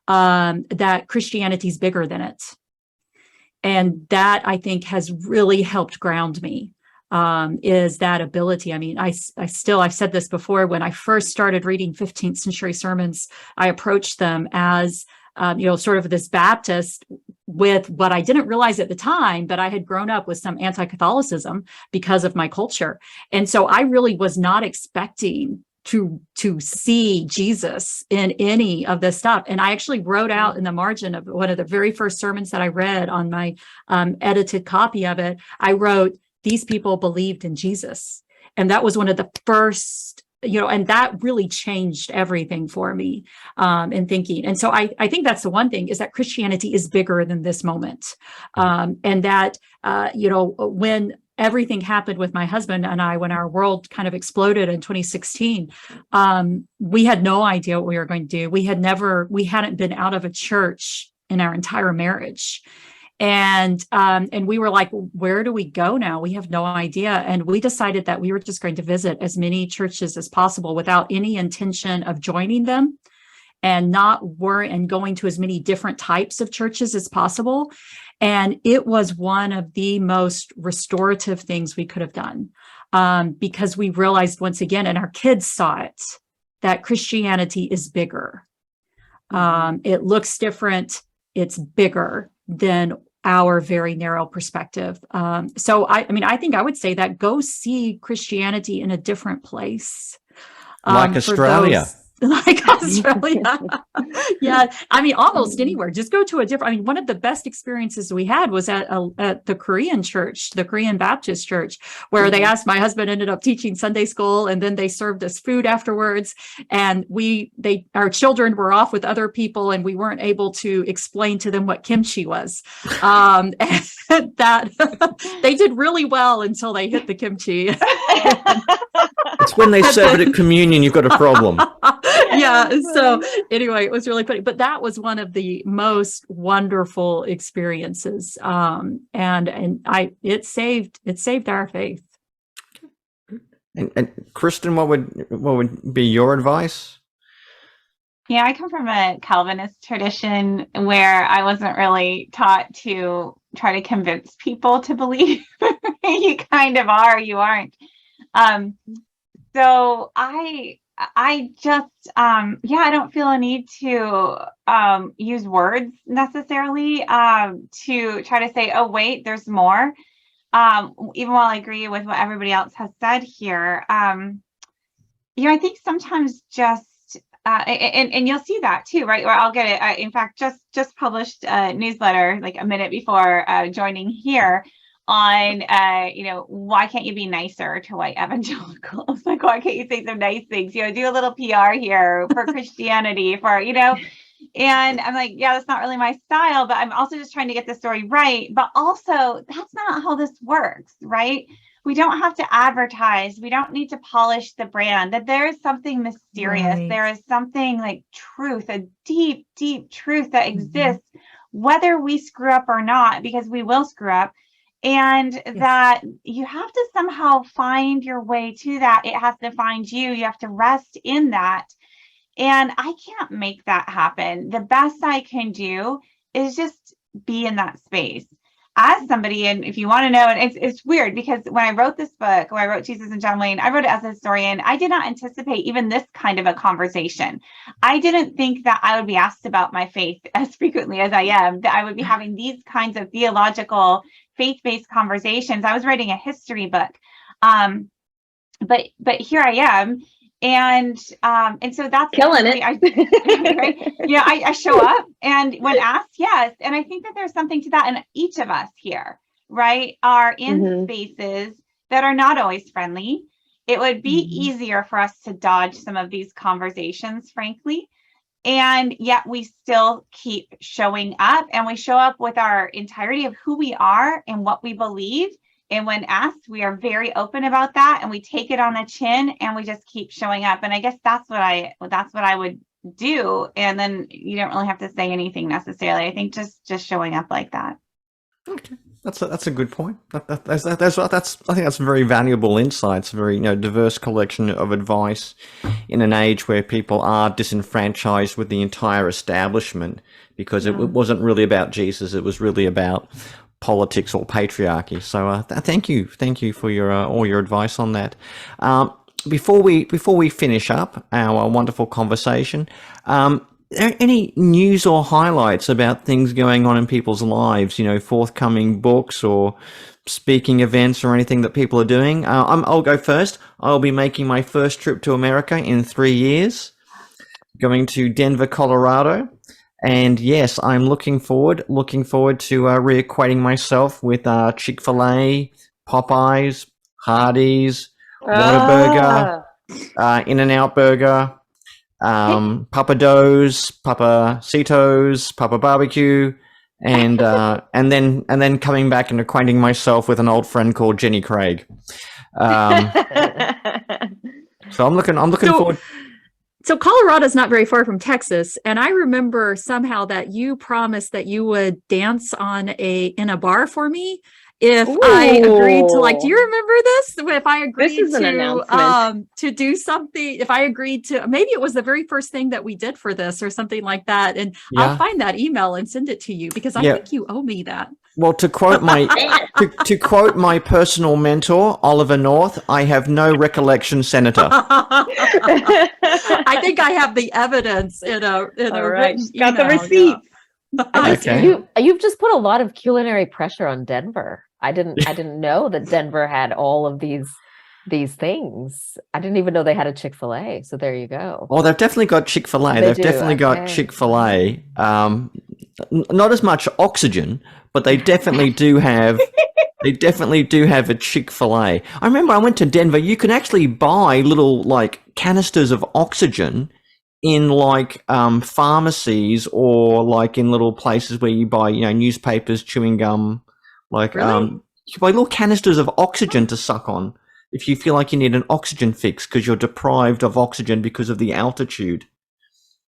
that Christianity is bigger than it. And that, I think, has really helped ground me, is that ability. I mean, I've said this before, when I first started reading 15th century sermons, I approached them as sort of this Baptist with what I didn't realize at the time, but I had grown up with some anti-Catholicism because of my culture. And so I really was not expecting to see Jesus in any of this stuff. And I actually wrote out in the margin of one of the very first sermons that I read on my edited copy of it, I wrote, "These people believed in Jesus." And that was one of the first, and that really changed everything for me in thinking. And so I think that's the one thing, is that Christianity is bigger than this moment. And that, when everything happened with my husband and I, when our world kind of exploded in 2016, we had no idea what we were going to do. We hadn't been out of a church in our entire marriage. And we were like, where do we go now? We have no idea. And we decided that we were just going to visit as many churches as possible without any intention of joining them, and going to as many different types of churches as possible. And it was one of the most restorative things we could have done, because we realized once again, and our kids saw it, that Christianity is bigger. It looks different. It's bigger than our very narrow perspective. So I mean, I think I would say that go see Christianity in a different place. Like Australia. Like Australia. Yeah. I mean, almost anywhere. Just go to a different, I mean, one of the best experiences we had was at the Korean church, the Korean Baptist church, where they asked, my husband ended up teaching Sunday school, and then they served us food afterwards. And our children were off with other people, and we weren't able to explain to them what kimchi was. And that they did really well until they hit the kimchi. It's when they serve it at communion, you've got a problem. Yeah. So anyway, it was really funny, but that was one of the most wonderful experiences. And it saved our faith. And Kristin, what would be your advice? Yeah, I come from a Calvinist tradition where I wasn't really taught to try to convince people to believe. You kind of are, you aren't. So I just, I don't feel a need to use words necessarily to try to say, oh, wait, there's more. Even while I agree with what everybody else has said here, I think sometimes just, and you'll see that too, right? Or I'll get it. I, in fact, just published a newsletter like a minute before joining here on, why can't you be nicer to white evangelicals? Like, why can't you say some nice things? Do a little PR here for Christianity, and I'm like, yeah, that's not really my style, but I'm also just trying to get the story right. But also, that's not how this works, right? We don't have to advertise. We don't need to polish the brand. That there is something mysterious. Right. There is something like truth, a deep, deep truth that exists, whether we screw up or not, because we will screw up. And that you have to somehow find your way to that. It has to find you. You have to rest in that. And I can't make that happen. The best I can do is just be in that space as somebody. And if you want to know, and it's weird because when I wrote this book, when I wrote Jesus and John Wayne, I wrote it as a historian. I did not anticipate even this kind of a conversation. I didn't think that I would be asked about my faith as frequently as I am, that I would be having these kinds of theological, faith-based conversations. I was writing a history book. But here I am. And so that's killing it. Right? Yeah, I show up, and when asked, yes. And I think that there's something to that. And each of us here, right, are in spaces that are not always friendly. It would be easier for us to dodge some of these conversations, frankly. And yet we still keep showing up, and we show up with our entirety of who we are and what we believe. And when asked, we are very open about that, and we take it on the chin, and we just keep showing up. And I guess that's what I would do. And then you don't really have to say anything necessarily. I think just showing up like that. Okay, that's a good point. I think that's very valuable insights. A very diverse collection of advice in an age where people are disenfranchised with the entire establishment because it wasn't really about Jesus. It was really about politics or patriarchy. So thank you for your all your advice on that. Before we finish up our wonderful conversation, are there any news or highlights about things going on in people's lives? Forthcoming books or speaking events or anything that people are doing? I'll go first. I'll be making my first trip to America in 3 years, going to Denver, Colorado. And yes, I'm looking forward to reacquainting myself with Chick-fil-A, Popeyes, Hardee's, Whataburger, In-N-Out Burger, Papa Do's, Papa Cito's, Papa Barbecue, and then coming back and acquainting myself with an old friend called Jenny Craig. So I'm looking forward. So Colorado's not very far from Texas, and I remember somehow that you promised that you would dance in a bar for me if I agreed to do you remember this? If I agreed to do something, if I agreed to, maybe it was the very first thing that we did for this or something like that. And I'll find that email and send it to you because I think you owe me that. Well, to quote my to quote my personal mentor, Oliver North, I have no recollection, Senator. I think I have the evidence in a right. written Got the email, receipts. Okay. You've just put a lot of culinary pressure on Denver. I didn't know that Denver had all of these things. I didn't even know they had a Chick-fil-A. So there you go. Oh, they've definitely got Chick-fil-A. They They've do, definitely got okay. Chick-fil-A. Not as much oxygen, but they definitely do have. They definitely do have a Chick-fil-A. I remember I went to Denver. You can actually buy little like canisters of oxygen in like pharmacies or like in little places where you buy, newspapers, chewing gum, like Really? you buy little canisters of oxygen to suck on if you feel like you need an oxygen fix because you're deprived of oxygen because of the altitude.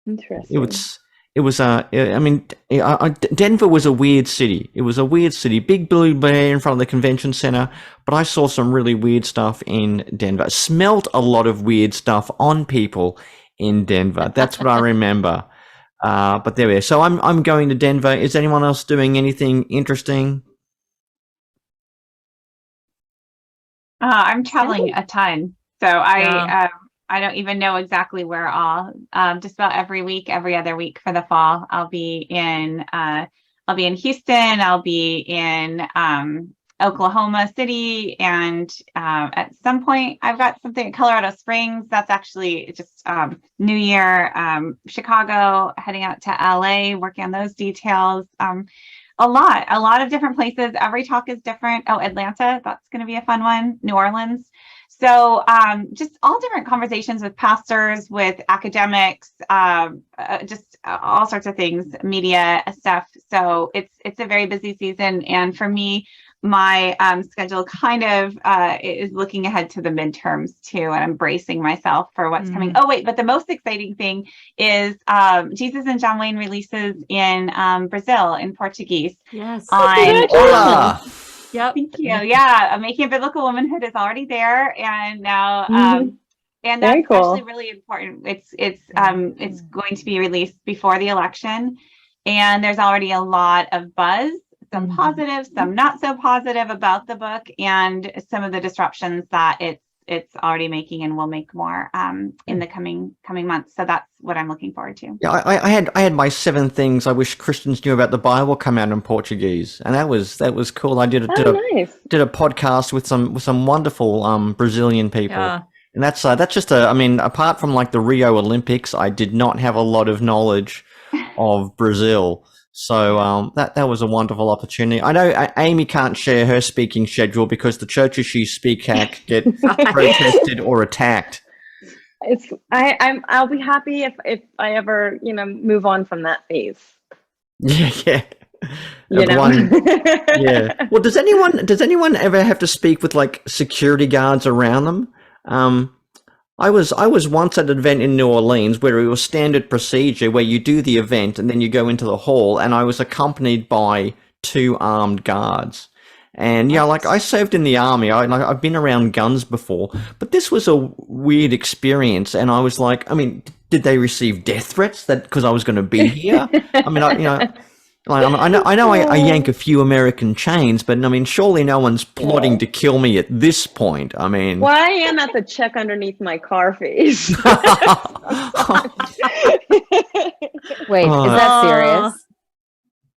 Interesting. Denver was a weird city. It was a weird city. Big Blue Bear in front of the convention center, but I saw some really weird stuff in Denver. Smelt a lot of weird stuff on people in Denver. That's what I remember. But there we are. So I'm going to Denver. Is anyone else doing anything interesting? I'm traveling a ton, so Yeah. I don't even know exactly where all. Just about every week, every other week for the fall, I'll be in Houston. I'll be in Oklahoma City, and at some point, I've got something in Colorado Springs. That's actually just New Year. Chicago, heading out to LA, working on those details. A lot of different places. Every talk is different. Oh, Atlanta, that's going to be a fun one. New Orleans. So just all different conversations with pastors, with academics, just all sorts of things, media stuff. So it's a very busy season. And for me, my schedule kind of is looking ahead to the midterms too, and I'm bracing myself for what's coming. Oh, wait, but the most exciting thing is Jesus and John Wayne releases in Brazil in Portuguese. Yes. Hola. Yep. Thank you. Yeah, Making a Biblical Womanhood is already there, and now and Very that's cool. actually really important. It's going to be released before the election, and there's already a lot of buzz, some positive, some not so positive about the book, and some of the disruptions that it's already making and will make more in the coming months. So that's what I'm looking forward to. Yeah, I had my 7 things I wish Christians knew about the Bible come out in Portuguese, and that was cool. I did a Nice. did a podcast with some wonderful Brazilian people. Yeah. And that's just apart from like the Rio Olympics, I did not have a lot of knowledge of Brazil. So that was a wonderful opportunity. I know Aimee can't share her speaking schedule because the churches she speaks at get protested or attacked. I'll be happy if I ever move on from that phase. Yeah. Yeah. Well, does anyone ever have to speak with like security guards around them? I was once at an event in New Orleans where it was standard procedure where you do the event and then you go into the hall, and I was accompanied by 2 armed guards. And like I served in the army. I've been around guns before, but this was a weird experience. And I was like, did they receive death threats because I was going to be here? I know I yank a few American chains, but surely no one's plotting to kill me at this point. Well, I am at the check underneath my car phase. Wait, is that serious?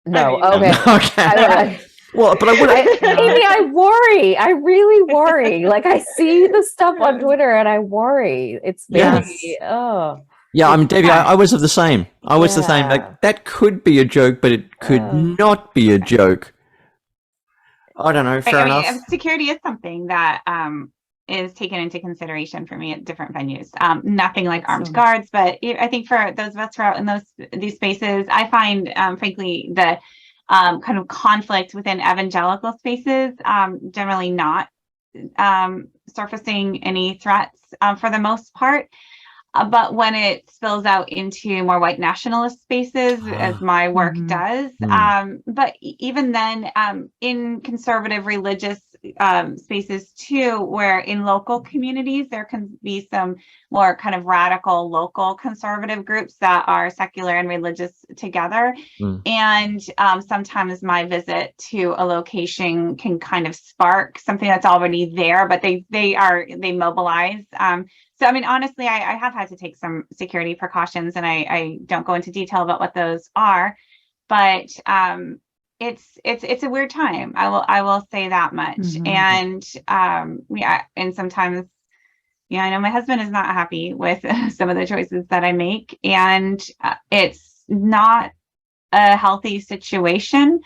No. Okay. Okay. Well, but Aimee, I worry. I really worry. Like I see the stuff on Twitter and I worry. It's very Yeah, Devi, I was of the same. I was the same. Like that could be a joke, but it could not be a joke. I don't know. Fair enough. Security is something that is taken into consideration for me at different venues. Nothing like armed guards, but I think for those of us who are out in these spaces, I find, frankly, the kind of conflict within evangelical spaces generally not surfacing any threats for the most part. But when it spills out into more white nationalist spaces, as my work does, but even then, in conservative religious spaces too, where in local communities, there can be some more kind of radical local conservative groups that are secular and religious together. And sometimes my visit to a location can kind of spark something that's already there, but they mobilize. So, honestly, I have had to take some security precautions, and I don't go into detail about what those are. but it's a weird time. I will say that much. And and sometimes, I know my husband is not happy with some of the choices that I make, and it's not a healthy situation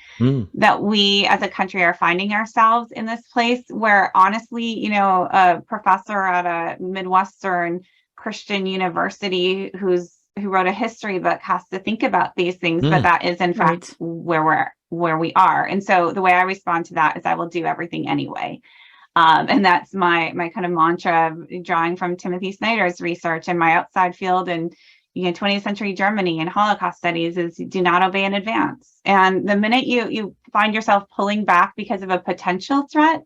that we as a country are finding ourselves in this place where, honestly, a professor at a Midwestern Christian university who wrote a history book has to think about these things, but that is in fact where we are. And so the way I respond to that is I will do everything anyway. And that's my kind of mantra, drawing from Timothy Snyder's research in my outside field and 20th century Germany and Holocaust studies, is do not obey in advance. And the minute you find yourself pulling back because of a potential threat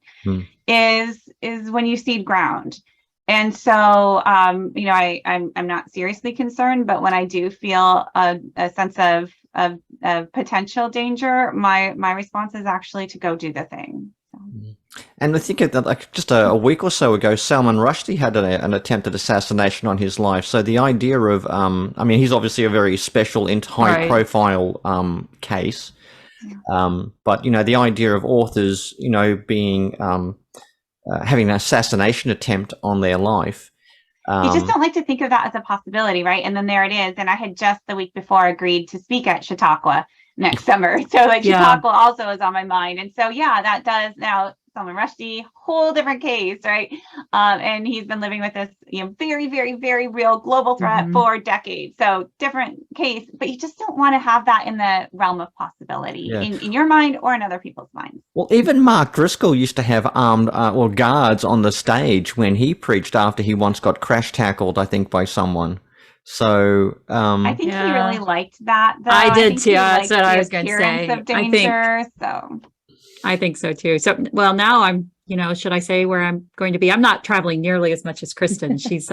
is when you cede ground. And so, I'm not seriously concerned, but when I do feel a sense of potential danger, my response is actually to go do the thing. So. And I think that just a week or so ago, Salman Rushdie had an attempted assassination on his life. So the idea of, he's obviously a very special, high-profile case. But, the idea of authors, being having an assassination attempt on their life. You just don't like to think of that as a possibility, right? And then there it is. And I had just the week before agreed to speak at Chautauqua next summer. So Chautauqua also is on my mind. And so, that does now. Salman Rushdie, whole different case, right? And he's been living with this, very, very, very real global threat for decades. So different case, but you just don't want to have that in the realm of possibility in your mind or in other people's minds. Well, even Mark Driscoll used to have armed guards on the stage when he preached after he once got crash tackled, I think, by someone. So I think he really liked that, though. I did too. That's what I was going to say. Of danger, I think so too. So, well, now I'm, should I say where I'm going to be? I'm not traveling nearly as much as Kristin. She's,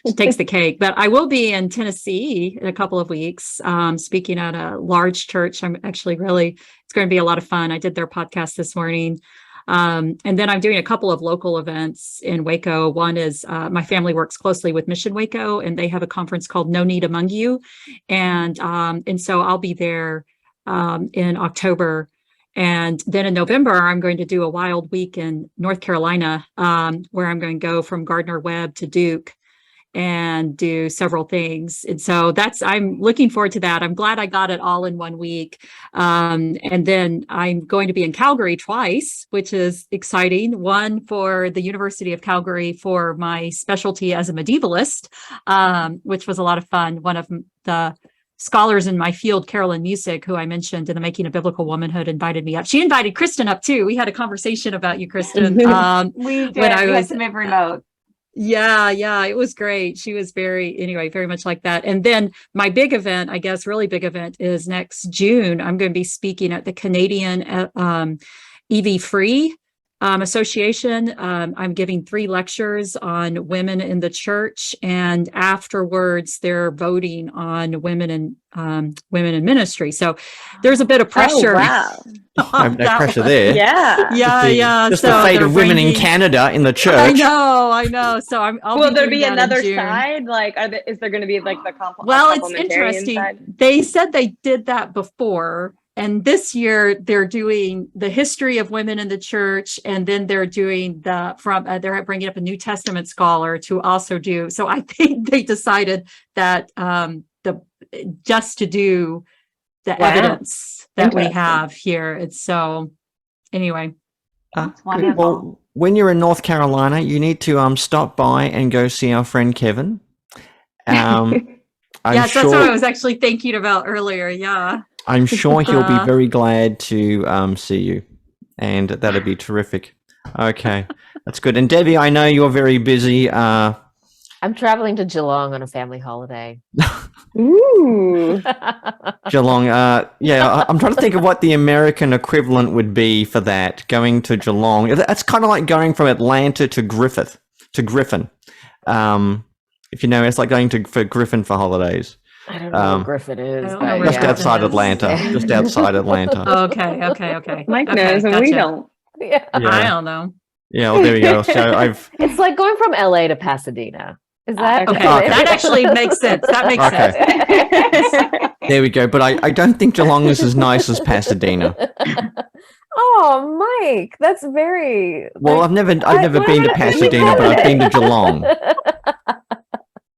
she takes the cake, but I will be in Tennessee in a couple of weeks, speaking at a large church. I'm actually it's going to be a lot of fun. I did their podcast this morning. And then I'm doing a couple of local events in Waco. One is my family works closely with Mission Waco, and they have a conference called No Need Among You. And so I'll be there in October. And then in November, I'm going to do a wild week in North Carolina, where I'm going to go from Gardner Webb to Duke and do several things. And so I'm looking forward to that. I'm glad I got it all in 1 week. And then I'm going to be in Calgary twice, which is exciting. One for the University of Calgary for my specialty as a medievalist, which was a lot of fun. One of the scholars in my field, Carolyn Musick, who I mentioned in The Making of Biblical Womanhood, invited me up. She invited Kristin up too. We had a conversation about you, Kristin. We did. We had to move remote. Yeah, it was great. She was very much like that. And then my big event, really big event, is next June. I'm going to be speaking at the Canadian EV Free Association. I'm giving 3 lectures on women in the church, and afterwards they're voting on women in ministry. So there's a bit of pressure. Oh, wow. No pressure there. Yeah. Just the fate of women in Canada in the church. I know. So will there be another side? Like, is there going to be like the Well, it's interesting. side? They said they did that before. And this year they're doing the history of women in the church, and then they're doing they're bringing up a New Testament scholar to also do. So I think they decided that just to do the evidence that we have here. It's so anyway. Well, when you're in North Carolina, you need to stop by and go see our friend Kevin. That's what I was actually thinking about earlier. Yeah. I'm sure he'll be very glad to see you, and that'd be terrific. Okay, that's good. And Devi, I know you're very busy. I'm traveling to Geelong on a family holiday. Ooh. Geelong. I'm trying to think of what the American equivalent would be for that. Going to Geelong. That's kind of like going from Atlanta to Griffin. If you know, it's like going for Griffin for holidays. I don't know what Griffin is. Just outside Atlanta. Just outside Atlanta. Okay. Mike knows, and we don't. Yeah. I don't know. Yeah, well, there we go. So It's like going from LA to Pasadena. Is that Okay, Okay. that actually makes sense. That makes sense. There we go. But I don't think Geelong is as nice as Pasadena. Oh, Mike, that's very Well, I've never been to Pasadena, but I've been to Geelong.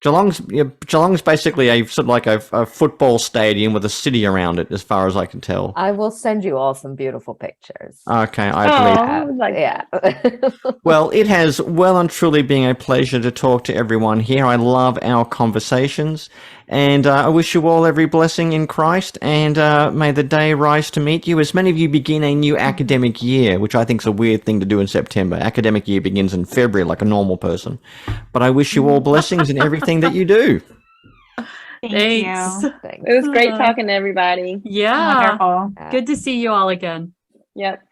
Geelong's basically a sort of like a football stadium with a city around it, as far as I can tell. I will send you all some beautiful pictures. Okay, I believe. I would like Yeah. Well, it has well and truly been a pleasure to talk to everyone here. I love our conversations, and I wish you all every blessing in Christ, and may the day rise to meet you. As many of you begin a new academic year, which I think is a weird thing to do in September. Academic year begins in February, like a normal person. But I wish you all blessings in everything that you do. Thank Thanks. you. Thanks. It was great talking to everybody. Yeah. Wonderful. Good to see you all again. Yep.